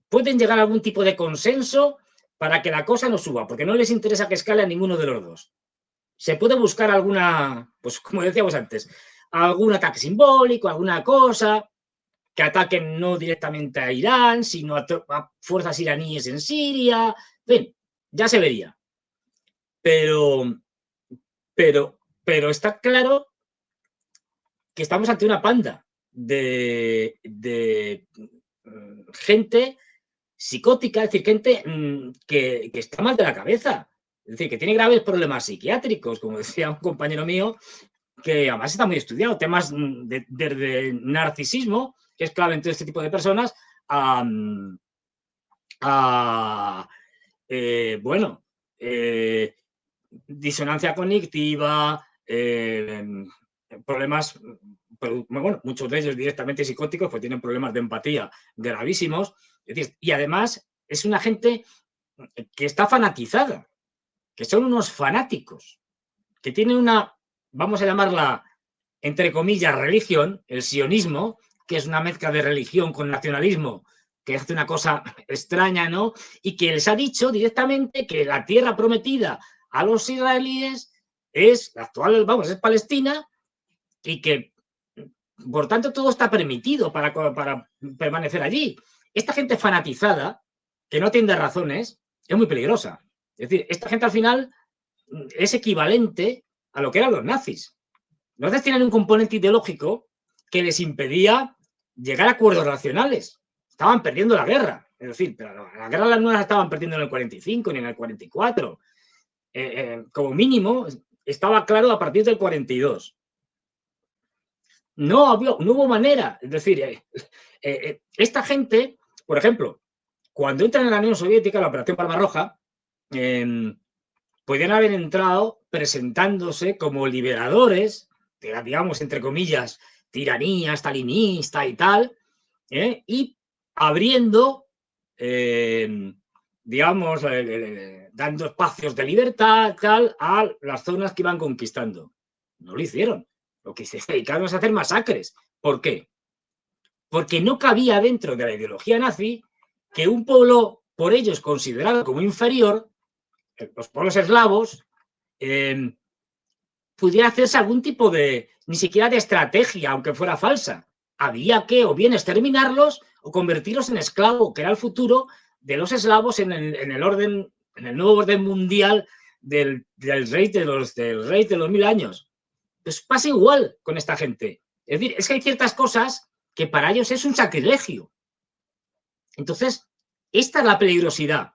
pueden llegar a algún tipo de consenso para que la cosa no suba, porque no les interesa que escale a ninguno de los dos. Se puede buscar alguna, pues como decíamos antes, algún ataque simbólico, alguna cosa, que ataquen no directamente a Irán, sino a fuerzas iraníes en Siria. En fin, ya se vería. Pero está claro que estamos ante una panda de gente psicótica, es decir, gente que está mal de la cabeza, es decir, que tiene graves problemas psiquiátricos, como decía un compañero mío, que además está muy estudiado, temas de narcisismo, que es clave en todo este tipo de personas, disonancia cognitiva, problemas, bueno, muchos de ellos directamente psicóticos, pues tienen problemas de empatía gravísimos, es decir, y además es una gente que está fanatizada, que son unos fanáticos, que tienen una, vamos a llamarla, entre comillas, religión, el sionismo, que es una mezcla de religión con nacionalismo, que hace una cosa extraña, ¿no? Y que les ha dicho directamente que la tierra prometida a los israelíes es la actual, vamos, es Palestina, y que Por tanto, todo está permitido para permanecer allí. Esta gente fanatizada, que no atiende razones, es muy peligrosa. Es decir, esta gente al final es equivalente a lo que eran los nazis. Los nazis tienen un componente ideológico que les impedía llegar a acuerdos racionales. Estaban perdiendo la guerra. Es decir, pero la guerra no la estaban perdiendo en el 45 ni en el 44. Como mínimo, estaba claro a partir del 42. No hubo manera. Es decir, esta gente, por ejemplo, cuando entran en la Unión Soviética, la Operación Barbarroja, podían haber entrado presentándose como liberadores de la, digamos, entre comillas, tiranía stalinista y tal, y abriendo, digamos, dando espacios de libertad tal, a las zonas que iban conquistando. No lo hicieron. Lo que se dedicaron es a hacer masacres. ¿Por qué? Porque no cabía dentro de la ideología nazi que un pueblo, por ellos considerado como inferior, los pueblos eslavos, pudiera hacerse algún tipo de, ni siquiera de estrategia, aunque fuera falsa. Había que o bien exterminarlos o convertirlos en esclavos, que era el futuro de los eslavos en el orden, en el nuevo orden mundial del rey de los 1000 años. Pues pasa igual con esta gente. Es decir, es que hay ciertas cosas que para ellos es un sacrilegio. Entonces, esta es la peligrosidad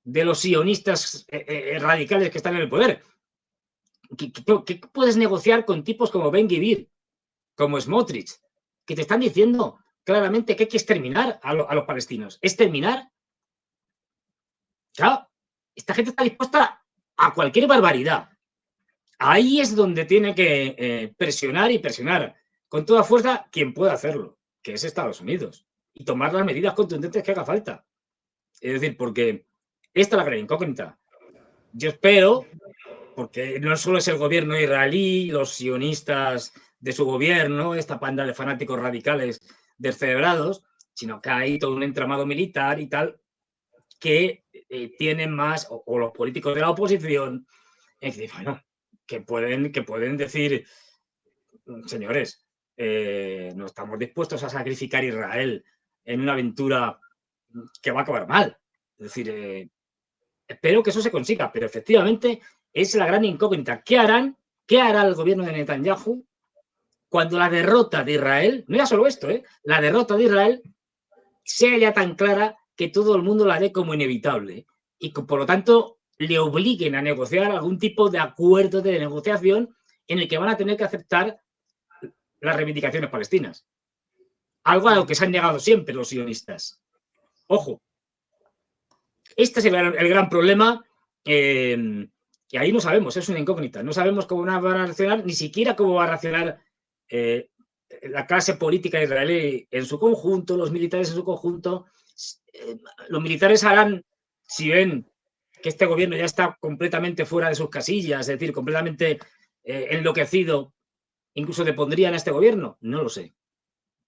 de los sionistas radicales que están en el poder. ¿Qué puedes negociar con tipos como Ben-Gvir, como Smotrich, que te están diciendo claramente que hay que exterminar a los palestinos? ¿Exterminar? Claro, esta gente está dispuesta a cualquier barbaridad. Ahí es donde tiene que presionar y presionar con toda fuerza quien pueda hacerlo, que es Estados Unidos, y tomar las medidas contundentes que haga falta. Es decir, porque esta es la gran incógnita. Yo espero, porque no solo es el gobierno israelí, los sionistas de su gobierno, esta panda de fanáticos radicales descerebrados, sino que hay todo un entramado militar y tal que tienen más, o los políticos de la oposición, es decir, bueno, que pueden decir, señores, no estamos dispuestos a sacrificar a Israel en una aventura que va a acabar mal. Es decir, espero que eso se consiga, pero efectivamente es la gran incógnita. ¿Qué harán? ¿Qué hará el gobierno de Netanyahu cuando la derrota de Israel, no ya solo esto, la derrota de Israel sea ya tan clara que todo el mundo la dé como inevitable y que, por lo tanto, le obliguen a negociar algún tipo de acuerdo de negociación en el que van a tener que aceptar las reivindicaciones palestinas? Algo a lo que se han negado siempre los sionistas. Ojo, este es el gran problema, y ahí no sabemos, es una incógnita. No sabemos cómo van a reaccionar, ni siquiera cómo va a reaccionar la clase política israelí en su conjunto, los militares en su conjunto. Los militares harán, si ven que este gobierno ya está completamente fuera de sus casillas, es decir, completamente enloquecido, incluso depondrían a este gobierno. No lo sé.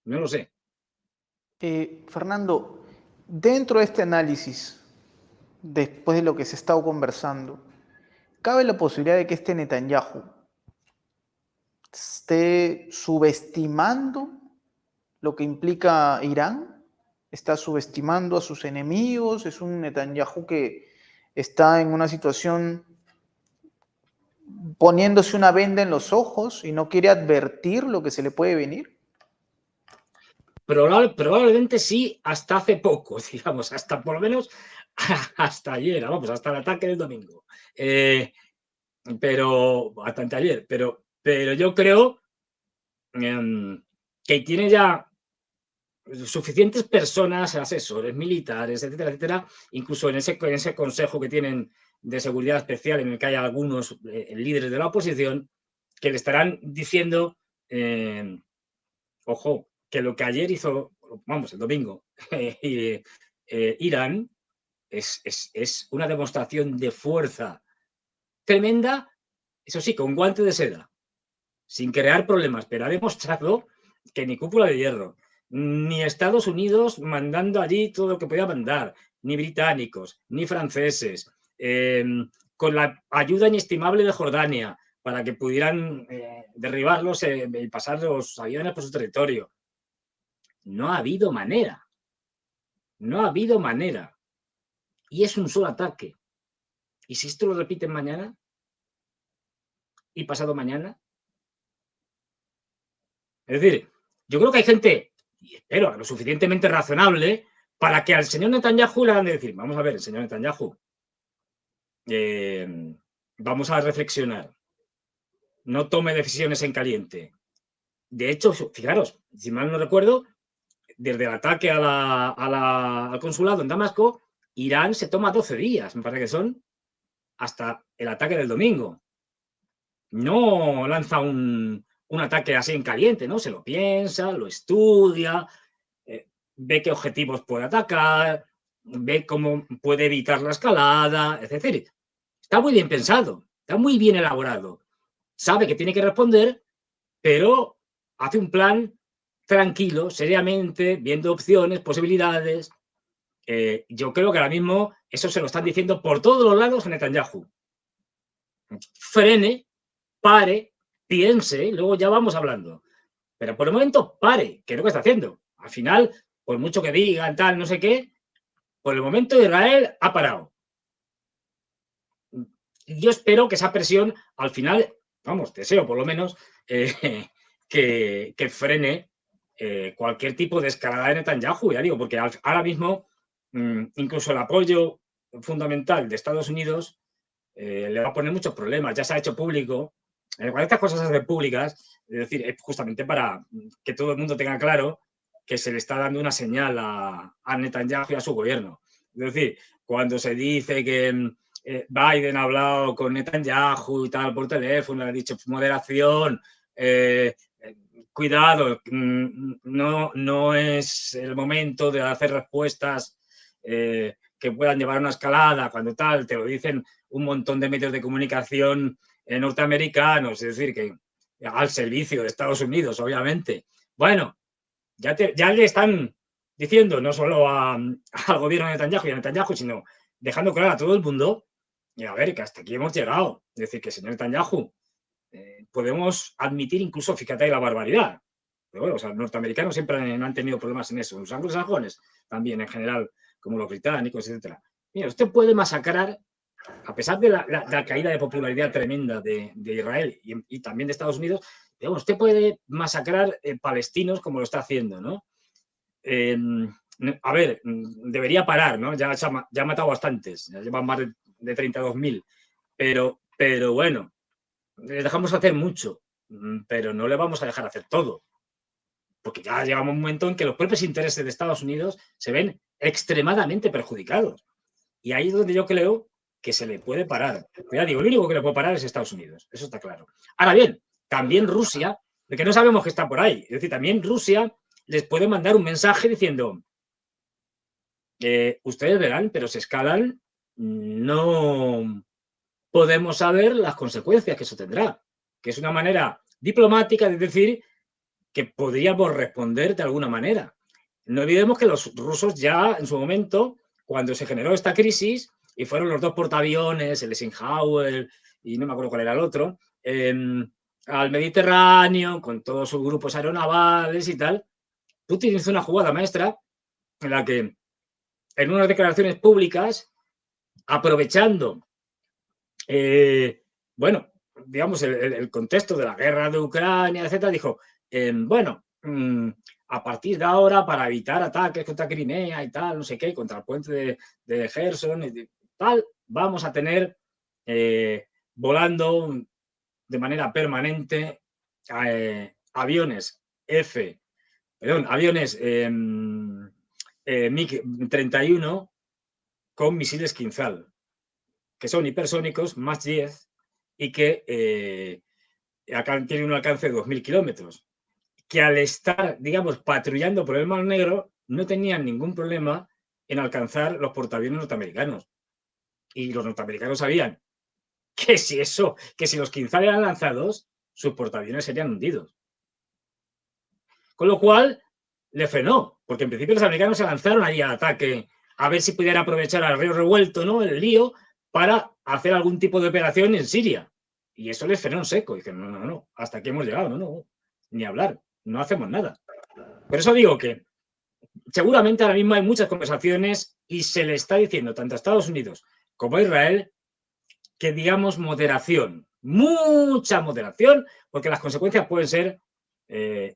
No lo sé. Fernando, dentro de este análisis, después de lo que se ha estado conversando, ¿cabe la posibilidad de que este Netanyahu esté subestimando lo que implica Irán? ¿Está subestimando a sus enemigos? ¿Es un Netanyahu que está en una situación poniéndose una venda en los ojos y no quiere advertir lo que se le puede venir? Probablemente sí, hasta hace poco, digamos, hasta por lo menos hasta ayer, vamos, hasta el ataque del domingo. Pero hasta anteayer, pero yo creo que tiene ya suficientes personas, asesores militares, etcétera, etcétera, incluso en ese consejo que tienen de seguridad especial, en el que hay algunos líderes de la oposición, que le estarán diciendo, ojo, que lo que ayer hizo, vamos, el domingo, Irán es una demostración de fuerza tremenda, eso sí, con guante de seda, sin crear problemas, pero ha demostrado que ni cúpula de hierro, ni Estados Unidos mandando allí todo lo que podía mandar, ni británicos, ni franceses, con la ayuda inestimable de Jordania, para que pudieran derribarlos y pasar los aviones por su territorio. No ha habido manera. No ha habido manera. Y es un solo ataque. ¿Y si esto lo repiten mañana? ¿Y pasado mañana? Es decir, yo creo que hay gente, y espero, lo suficientemente razonable para que al señor Netanyahu le hagan de decir, vamos a ver, señor Netanyahu, vamos a reflexionar. No tome decisiones en caliente. De hecho, fijaros, si mal no recuerdo, desde el ataque al consulado en Damasco, Irán se toma 12 días, me parece que son, hasta el ataque del domingo. No lanza un ataque así en caliente, ¿no? Se lo piensa, lo estudia, ve qué objetivos puede atacar, ve cómo puede evitar la escalada, es decir, está muy bien pensado, está muy bien elaborado. Sabe que tiene que responder, pero hace un plan tranquilo, seriamente, viendo opciones, posibilidades. Yo creo que ahora mismo eso se lo están diciendo por todos los lados a Netanyahu. Frene, pare, piense, luego ya vamos hablando. Pero por el momento pare, que es lo que está haciendo. Al final, por mucho que digan, tal, no sé qué, por el momento Israel ha parado. Yo espero que esa presión, al final, vamos, deseo por lo menos, que frene cualquier tipo de escalada de Netanyahu, ya digo, porque ahora mismo incluso el apoyo fundamental de Estados Unidos le va a poner muchos problemas. Ya se ha hecho público. Cuando estas cosas se hacen públicas, es decir, es justamente para que todo el mundo tenga claro que se le está dando una señal a Netanyahu y a su gobierno. Es decir, cuando se dice que Biden ha hablado con Netanyahu y tal por teléfono, le ha dicho moderación, cuidado, no es el momento de hacer respuestas que puedan llevar a una escalada, cuando tal, te lo dicen un montón de medios de comunicación norteamericanos, es decir, que al servicio de Estados Unidos, obviamente. Bueno, ya le están diciendo, no solo al gobierno de Netanyahu y a Netanyahu, sino dejando claro a todo el mundo, y a ver, que hasta aquí hemos llegado. Es decir, que señor Netanyahu, podemos admitir incluso, fíjate, la barbaridad. Pero bueno, o sea, los norteamericanos siempre han tenido problemas en eso, los anglosajones también en general, como los británicos, etc. Mira, usted puede masacrar, a pesar de la caída de popularidad tremenda de Israel y también de Estados Unidos, digamos, usted puede masacrar palestinos como lo está haciendo, ¿no? A ver, debería parar, ¿no? Ya ha matado bastantes, ya llevan más de 32.000, pero bueno, le dejamos hacer mucho, pero no le vamos a dejar hacer todo, porque ya llegamos a un momento en que los propios intereses de Estados Unidos se ven extremadamente perjudicados. Y ahí es donde yo creo que se le puede parar. Pero ya digo, el único que le puede parar es Estados Unidos, eso está claro. Ahora bien, también Rusia, de que no sabemos que está por ahí, es decir, también Rusia les puede mandar un mensaje diciendo, ustedes verán, pero si escalan, no podemos saber las consecuencias que eso tendrá, que es una manera diplomática de decir que podríamos responder de alguna manera. No olvidemos que los rusos ya en su momento, cuando se generó esta crisis, y fueron los dos portaaviones, el Eisenhower y no me acuerdo cuál era el otro, al Mediterráneo, con todos sus grupos aeronavales y tal, Putin hizo una jugada maestra en la que, en unas declaraciones públicas, aprovechando, bueno, digamos, el contexto de la guerra de Ucrania, etcétera, dijo, bueno, a partir de ahora, para evitar ataques contra Crimea y tal, no sé qué, contra el puente de Gerson y tal, vamos a tener volando de manera permanente aviones MiG-31 con misiles Kinzhal, que son hipersónicos, Mach 10, y que tienen un alcance de 2.000 kilómetros, que al estar, digamos, patrullando por el Mar Negro, no tenían ningún problema en alcanzar los portaaviones norteamericanos. Y los norteamericanos sabían que si los Kinzhal eran lanzados, sus portaaviones serían hundidos. Con lo cual, le frenó, porque en principio los americanos se lanzaron allí al ataque a ver si pudieran aprovechar al río revuelto, ¿no? El lío, para hacer algún tipo de operación en Siria. Y eso les frenó en seco. Dicen, no, hasta aquí hemos llegado, no, ni hablar, no hacemos nada. Por eso digo que seguramente ahora mismo hay muchas conversaciones y se le está diciendo tanto a Estados Unidos como a Israel que digamos moderación, mucha moderación, porque las consecuencias pueden ser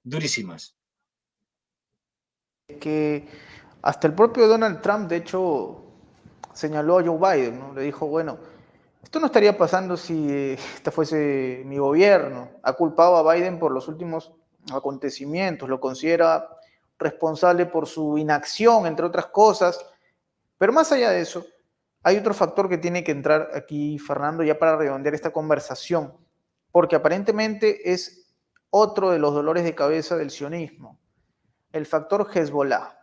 durísimas. Que hasta el propio Donald Trump, de hecho, señaló a Joe Biden, ¿no? Le dijo, bueno, esto no estaría pasando si este fuese mi gobierno. Ha culpado a Biden por los últimos acontecimientos, lo considera responsable por su inacción, entre otras cosas. Pero más allá de eso, hay otro factor que tiene que entrar aquí, Fernando, ya para redondear esta conversación, porque aparentemente es otro de los dolores de cabeza del sionismo, el factor Hezbollah.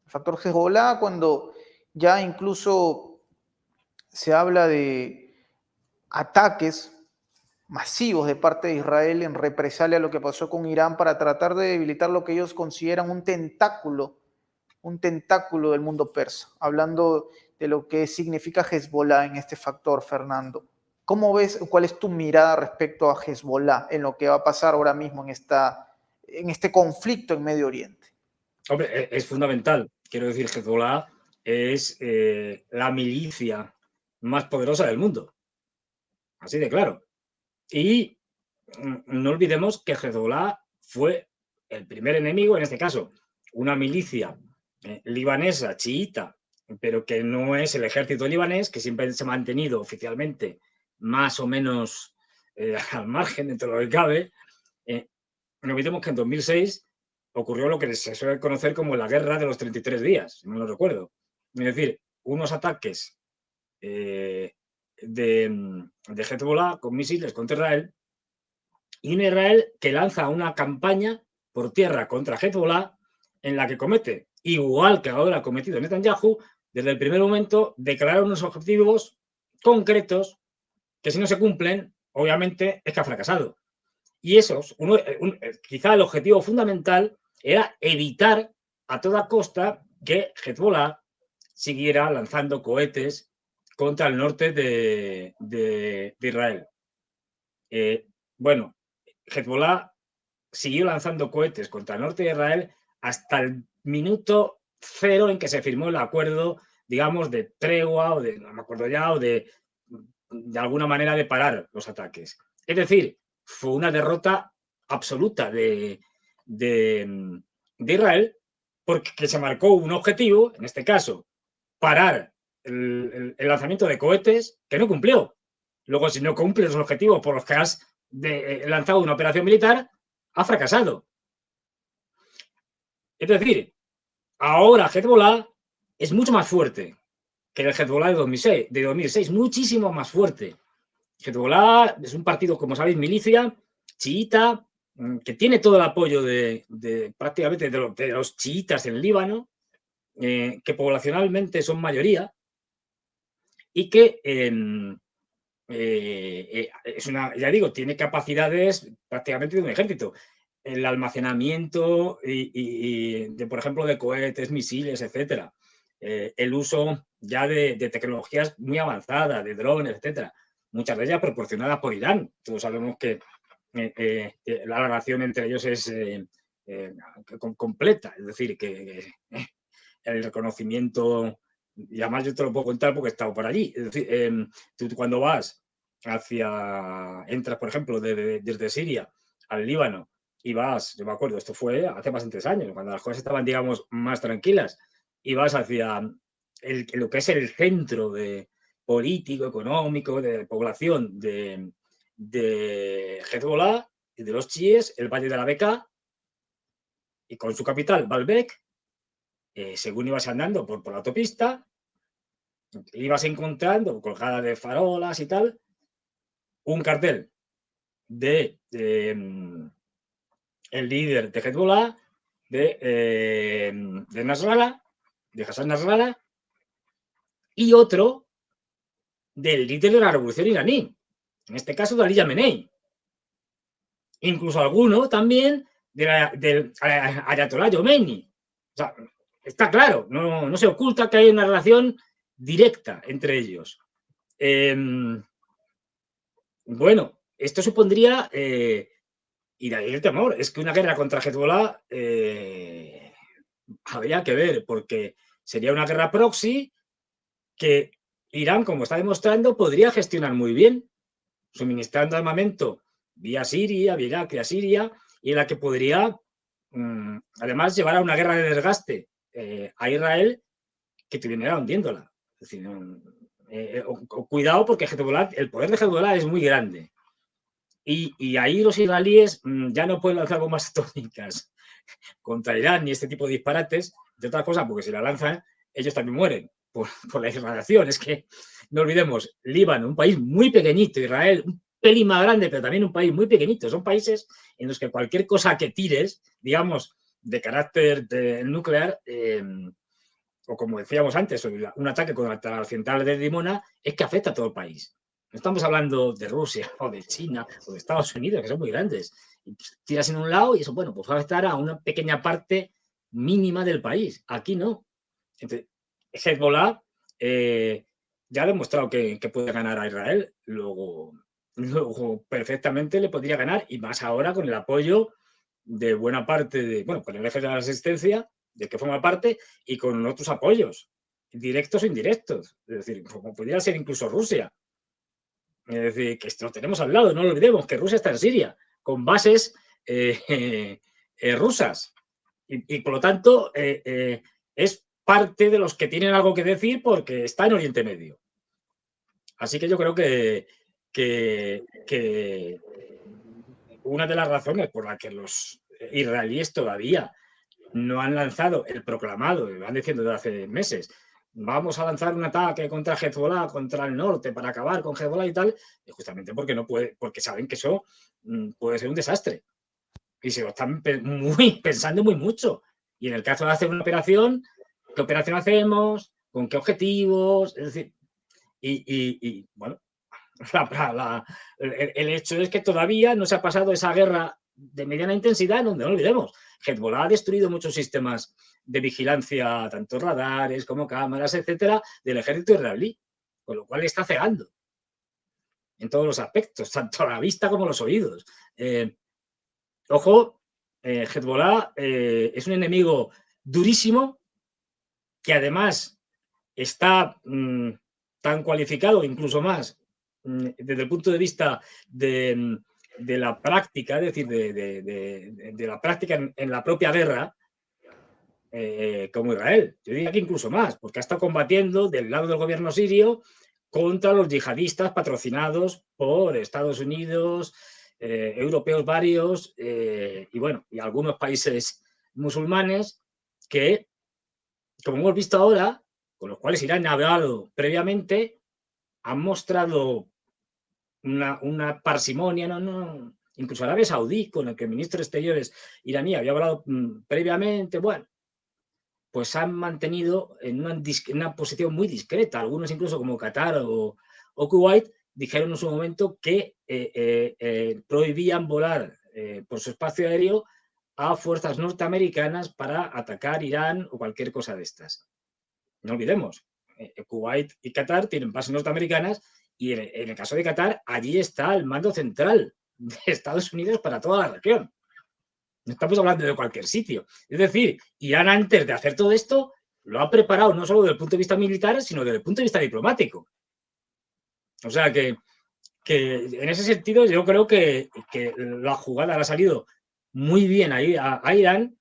El factor Hezbollah, cuando ya incluso se habla de ataques masivos de parte de Israel en represalia a lo que pasó con Irán para tratar de debilitar lo que ellos consideran un tentáculo del mundo persa, hablando de lo que significa Hezbollah en este factor, Fernando. ¿Cómo ves, cuál es tu mirada respecto a Hezbollah en lo que va a pasar ahora mismo en este conflicto en Medio Oriente? Hombre, es fundamental. Quiero decir, Hezbollah es la milicia más poderosa del mundo. Así de claro. Y no olvidemos que Hezbollah fue el primer enemigo, en este caso, una milicia libanesa, chiita, pero que no es el ejército libanés, que siempre se ha mantenido oficialmente más o menos al margen dentro de lo que cabe. No olvidemos que en 2006 ocurrió lo que se suele conocer como la guerra de los 33 días, si no lo recuerdo. Es decir, unos ataques de Hezbollah con misiles contra Israel, y un Israel que lanza una campaña por tierra contra Hezbollah en la que comete, igual que ahora ha cometido Netanyahu, desde el primer momento declarar unos objetivos concretos que si no se cumplen, obviamente es que ha fracasado. Y esos, quizá el objetivo fundamental era evitar a toda costa que Hezbollah siguiera lanzando cohetes contra el norte de Israel. Bueno, Hezbollah siguió lanzando cohetes contra el norte de Israel hasta el minuto cero en que se firmó el acuerdo, digamos, de tregua o de, no me acuerdo ya, o de alguna manera de parar los ataques. Es decir, fue una derrota absoluta de Israel porque se marcó un objetivo, en este caso, parar el lanzamiento de cohetes que no cumplió. Luego, si no cumples los objetivos por los que has lanzado una operación militar, ha fracasado. Es decir, ahora Hezbollah es mucho más fuerte que el Hezbollah de 2006, muchísimo más fuerte. Hezbollah es un partido, como sabéis, milicia, chiita, que tiene todo el apoyo prácticamente de los chiitas en el Líbano, que poblacionalmente son mayoría y que ya digo, tiene capacidades prácticamente de un ejército. El almacenamiento por ejemplo, de cohetes, misiles, etcétera. El uso ya de tecnologías muy avanzadas, de drones, etcétera. Muchas de ellas proporcionadas por Irán. Todos sabemos que la relación entre ellos es completa. Es decir, que el reconocimiento, y además yo te lo puedo contar porque he estado por allí. Es decir, tú cuando entras, por ejemplo, desde Siria al Líbano y vas, yo me acuerdo, esto fue hace más de 3 años, cuando las cosas estaban, digamos, más tranquilas, y vas hacia lo que es el centro político, económico, de población de Hezbollah y de los chiíes, el Valle de la Bekaa, y con su capital, Baalbek. Según ibas andando por la autopista, ibas encontrando, colgada de farolas y tal, un cartel de el líder de Hezbollah, de Nasrallah, de Hassan Nasrallah, y otro del líder de la revolución iraní, en este caso de Ali Khamenei. Incluso alguno también del Ayatollah Khomeini. O sea, está claro, no se oculta que hay una relación directa entre ellos. Bueno, esto supondría, y de ahí el temor, es que una guerra contra Hezbollah habría que ver, porque sería una guerra proxy que Irán, como está demostrando, podría gestionar muy bien, suministrando armamento vía Siria, vía Irak, vía Siria, y en la que podría, además, llevar a una guerra de desgaste a Israel que terminará hundiéndola. Es decir, cuidado porque Hezbollah, el poder de Hezbollah es muy grande. Y ahí los israelíes ya no pueden lanzar bombas atómicas contra Irán ni este tipo de disparates, de otras cosas, porque si la lanzan, ellos también mueren por la irradiación. Es que no olvidemos, Líbano, un país muy pequeñito, Israel, un pelín más grande, pero también un país muy pequeñito. Son países en los que cualquier cosa que tires, digamos, de carácter nuclear, o como decíamos antes, un ataque contra la central de Dimona, es que afecta a todo el país. No estamos hablando de Rusia o de China o de Estados Unidos, que son muy grandes. Y pues, tiras en un lado y eso, bueno, pues va a afectar a una pequeña parte mínima del país. Aquí no. Entonces, Hezbollah ya ha demostrado que puede ganar a Israel. Luego perfectamente le podría ganar, y más ahora con el apoyo de buena parte de, bueno, con el eje de la resistencia, de que forma parte, y con otros apoyos, directos o indirectos. Es decir, como podría ser incluso Rusia. Es decir, que lo tenemos al lado, no lo olvidemos, que Rusia está en Siria, con bases rusas. Y por lo tanto, es parte de los que tienen algo que decir porque está en Oriente Medio. Así que yo creo que una de las razones por las que los israelíes todavía no han lanzado el proclamado, lo van diciendo desde hace meses, vamos a lanzar un ataque contra Hezbollah, contra el norte, para acabar con Hezbollah y tal, justamente porque no puede, porque saben que eso puede ser un desastre. Y se lo están pensando muy mucho. Y en el caso de hacer una operación, ¿qué operación hacemos? ¿Con qué objetivos? Es decir, y bueno, el hecho es que todavía no se ha pasado esa guerra de mediana intensidad, donde no olvidemos, Hezbollah ha destruido muchos sistemas de vigilancia, tanto radares como cámaras, etcétera, del ejército israelí, con lo cual está cegando en todos los aspectos, tanto a la vista como a los oídos. Ojo, Hezbollah es un enemigo durísimo que además está tan cualificado, incluso más, desde el punto de vista de la práctica, es decir, de la práctica en la propia guerra, como Israel. Yo diría que incluso más, porque ha estado combatiendo del lado del gobierno sirio contra los yihadistas patrocinados por Estados Unidos, europeos varios, y bueno, y algunos países musulmanes que, como hemos visto ahora, con los cuales Irán ha hablado previamente, han mostrado una parsimonia, incluso Arabia Saudí, con el que el ministro de Exteriores iraní había hablado previamente, bueno, pues han mantenido en una posición muy discreta. Algunos incluso como Qatar o Kuwait dijeron en su momento que prohibían volar por su espacio aéreo a fuerzas norteamericanas para atacar Irán o cualquier cosa de estas. No olvidemos, Kuwait y Qatar tienen bases norteamericanas y en el caso de Qatar, allí está el mando central de Estados Unidos para toda la región. No estamos hablando de cualquier sitio. Es decir, Irán antes de hacer todo esto lo ha preparado no solo desde el punto de vista militar, sino desde el punto de vista diplomático. O sea que en ese sentido yo creo que la jugada le ha salido muy bien a Irán,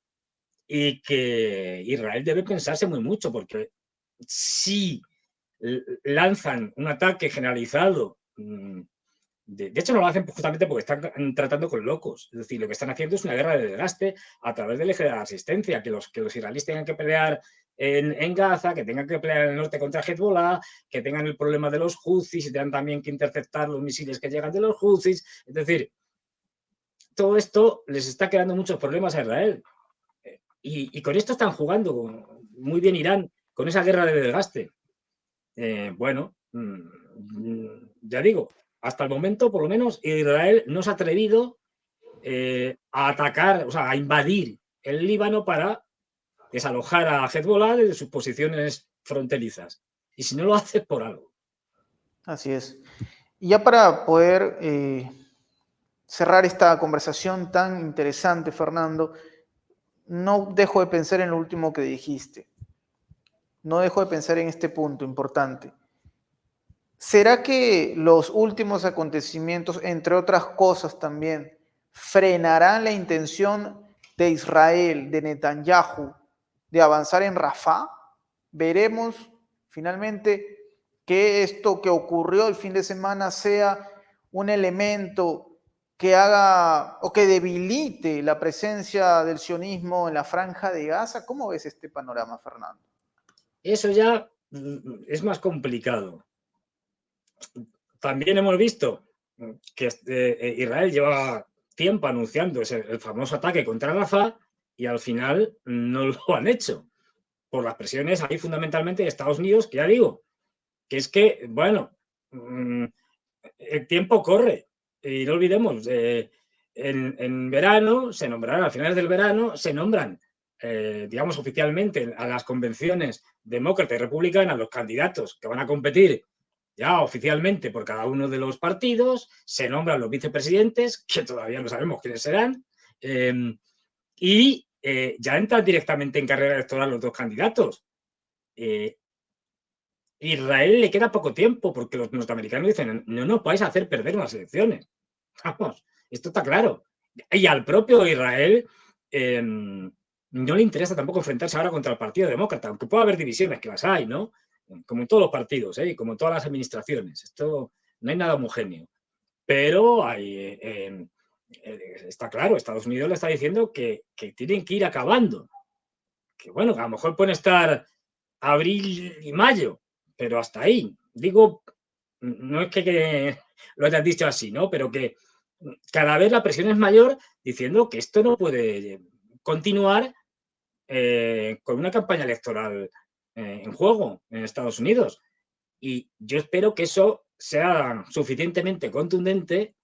y que Israel debe pensarse muy mucho, porque si lanzan un ataque generalizado, de hecho no lo hacen justamente porque están tratando con locos, es decir, lo que están haciendo es una guerra de desgaste a través del eje de la resistencia, que los israelíes tengan que pelear en Gaza, que tengan que pelear en el norte contra Hezbollah, que tengan el problema de los Houthis y tengan también que interceptar los misiles que llegan de los Houthis, es decir, todo esto les está creando muchos problemas a Israel. Y con esto están jugando muy bien Irán, con esa guerra de desgaste. Bueno, ya digo, hasta el momento, por lo menos, Israel no se ha atrevido a atacar, o sea, a invadir el Líbano para desalojar a Hezbollah de sus posiciones fronterizas. Y si no lo hace, por algo. Así es. Y ya para poder cerrar esta conversación tan interesante, Fernando, no dejo de pensar en lo último que dijiste. No dejo de pensar en este punto importante. ¿Será que los últimos acontecimientos, entre otras cosas también, frenarán la intención de Israel, de Netanyahu, de avanzar en Rafah? Veremos finalmente que esto que ocurrió el fin de semana sea un elemento que haga o que debilite la presencia del sionismo en la franja de Gaza. ¿Cómo ves este panorama, Fernando? Eso ya es más complicado. También hemos visto que Israel lleva tiempo anunciando el famoso ataque contra Rafah y al final no lo han hecho. Por las presiones ahí fundamentalmente de Estados Unidos, que ya digo, que es que, bueno, el tiempo corre y no olvidemos, en verano se nombrarán, a finales del verano se nombran, digamos oficialmente a las convenciones demócrata y republicana los candidatos que van a competir ya oficialmente por cada uno de los partidos, se nombran los vicepresidentes, que todavía no sabemos quiénes serán, y ya entran directamente en carrera electoral los dos candidatos. Israel le queda poco tiempo porque los norteamericanos dicen no nos vais a hacer perder unas elecciones. Vamos, esto está claro. Y al propio Israel no le interesa tampoco enfrentarse ahora contra el Partido Demócrata, aunque pueda haber divisiones, que las hay, ¿no? Como en todos los partidos, y como en todas las administraciones. Esto no hay nada homogéneo. Pero hay, está claro, Estados Unidos le está diciendo que tienen que ir acabando. Que bueno, a lo mejor pueden estar abril y mayo, pero hasta ahí. Digo, no es que lo hayas dicho así, ¿no? Pero que cada vez la presión es mayor diciendo que esto no puede continuar con una campaña electoral en juego en Estados Unidos. Y yo espero que eso sea suficientemente contundente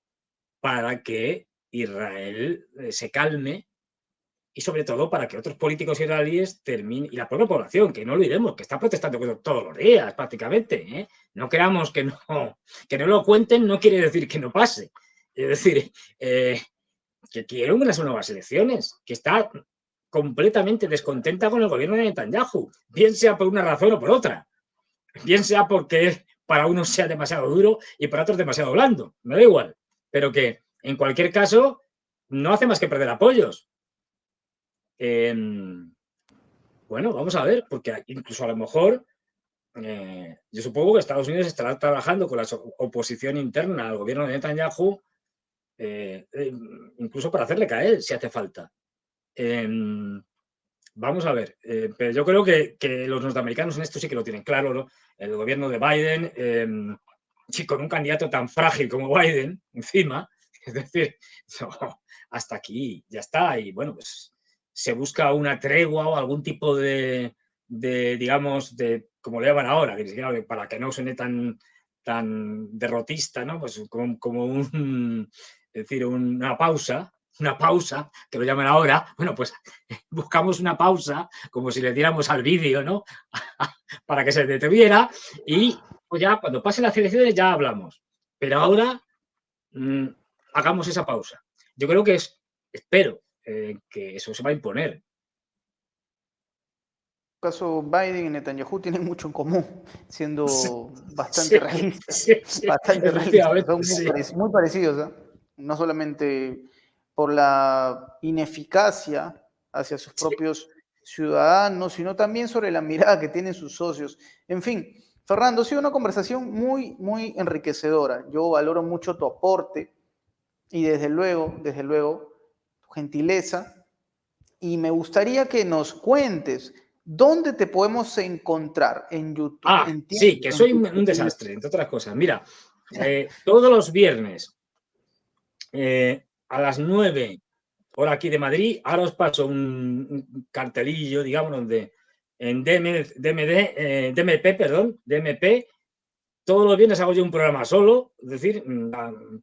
para que Israel se calme y sobre todo para que otros políticos israelíes terminen, y la propia población, que no olvidemos, que está protestando todos los días prácticamente, ¿eh? No creamos que no lo cuenten, no quiere decir que no pase. Es decir, que quiere unas nuevas elecciones, que está completamente descontenta con el gobierno de Netanyahu, bien sea por una razón o por otra, bien sea porque para unos sea demasiado duro y para otros demasiado blando, me da igual, pero que en cualquier caso no hace más que perder apoyos. Bueno, vamos a ver, porque incluso a lo mejor yo supongo que Estados Unidos estará trabajando con la oposición interna al gobierno de Netanyahu, incluso para hacerle caer si hace falta. Vamos a ver, pero yo creo que los norteamericanos en esto sí que lo tienen claro, ¿no? El gobierno de Biden, sí, con un candidato tan frágil como Biden encima, es decir, no, hasta aquí ya está, y bueno, pues se busca una tregua o algún tipo de digamos, como le llaman ahora, para que no suene tan derrotista, ¿no? Pues como es decir, una pausa, que lo llaman ahora, bueno, pues buscamos una pausa, como si le diéramos al vídeo, ¿no? Para que se detuviera y pues ya cuando pasen las elecciones ya hablamos. Pero ahora hagamos esa pausa. Yo creo que espero que eso se va a imponer. En el caso Biden y Netanyahu tienen mucho en común, siendo bastante realistas. Bastante realistas. Son muy parecidos, ¿eh? No solamente por la ineficacia hacia sus propios ciudadanos, sino también sobre la mirada que tienen sus socios. En fin, Fernando, ha sido una conversación muy, muy enriquecedora. Yo valoro mucho tu aporte y desde luego, tu gentileza. Y me gustaría que nos cuentes dónde te podemos encontrar en YouTube. Sí, que soy un desastre, entre otras cosas. Mira, todos los viernes a las 9 hora aquí de Madrid, ahora os paso un cartelillo, digamos, donde en DMP, todos los viernes hago yo un programa solo, es decir,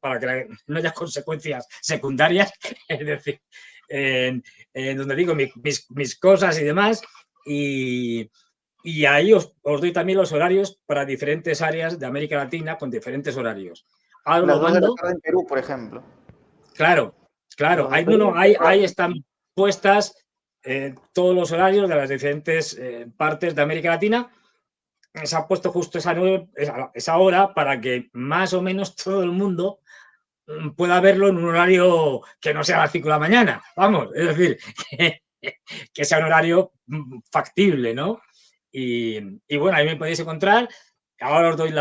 para que no haya consecuencias secundarias, es decir, donde digo mis cosas y demás, y ahí os doy también los horarios para diferentes áreas de América Latina con diferentes horarios. Ahora las lo 2 de la mando. tarde en Perú, por ejemplo. Claro, claro. Ahí, ahí están puestas todos los horarios de las diferentes partes de América Latina. Se ha puesto justo esa hora para que más o menos todo el mundo pueda verlo en un horario que no sea a las 5 de la mañana. Vamos, es decir, que sea un horario factible, ¿no? Y bueno, ahí me podéis encontrar. Ahora os doy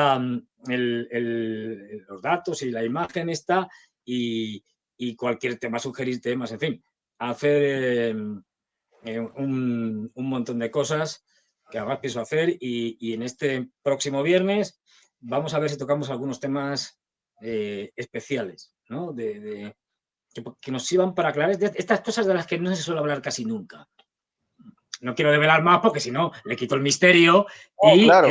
los datos y la imagen esta y cualquier tema, sugerir temas, en fin, hacer un montón de cosas que además pienso hacer y en este próximo viernes vamos a ver si tocamos algunos temas especiales, ¿no? Que nos sirvan para aclarar estas cosas de las que no se suele hablar casi nunca. No quiero develar más porque si no le quito el misterio y claro.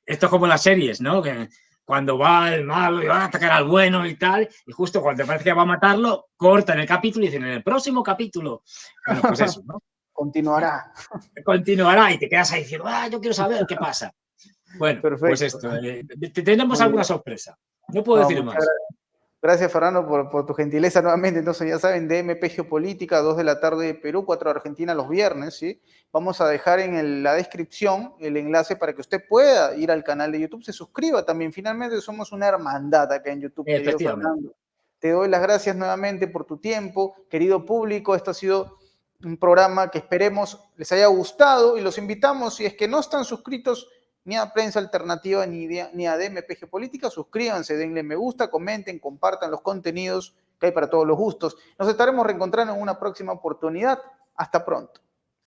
esto es como las series, ¿no? Que cuando va el malo y va a atacar al bueno y tal, y justo cuando te parece que va a matarlo, cortan el capítulo y dicen en el próximo capítulo. Bueno, pues eso, ¿no? Continuará. Continuará y te quedas ahí diciendo, yo quiero saber qué pasa. Bueno, Perfecto. pues esto, tenemos alguna sorpresa. No puedo decir más. Gracias, Fernando, por tu gentileza nuevamente. Entonces, ya saben, DMP Geopolítica, 2 de la tarde de Perú, 4 de Argentina los viernes, ¿sí? Vamos a dejar en la descripción el enlace para que usted pueda ir al canal de YouTube, se suscriba también. Finalmente, somos una hermandad acá en YouTube, querido Fernando. Te doy las gracias nuevamente por tu tiempo, querido público. Esto ha sido un programa que esperemos les haya gustado y los invitamos, si es que no están suscritos ni a Prensa Alternativa ni a DMP Geopolítica, suscríbanse, denle me gusta, comenten, compartan los contenidos que hay para todos los gustos. Nos estaremos reencontrando en una próxima oportunidad. Hasta pronto.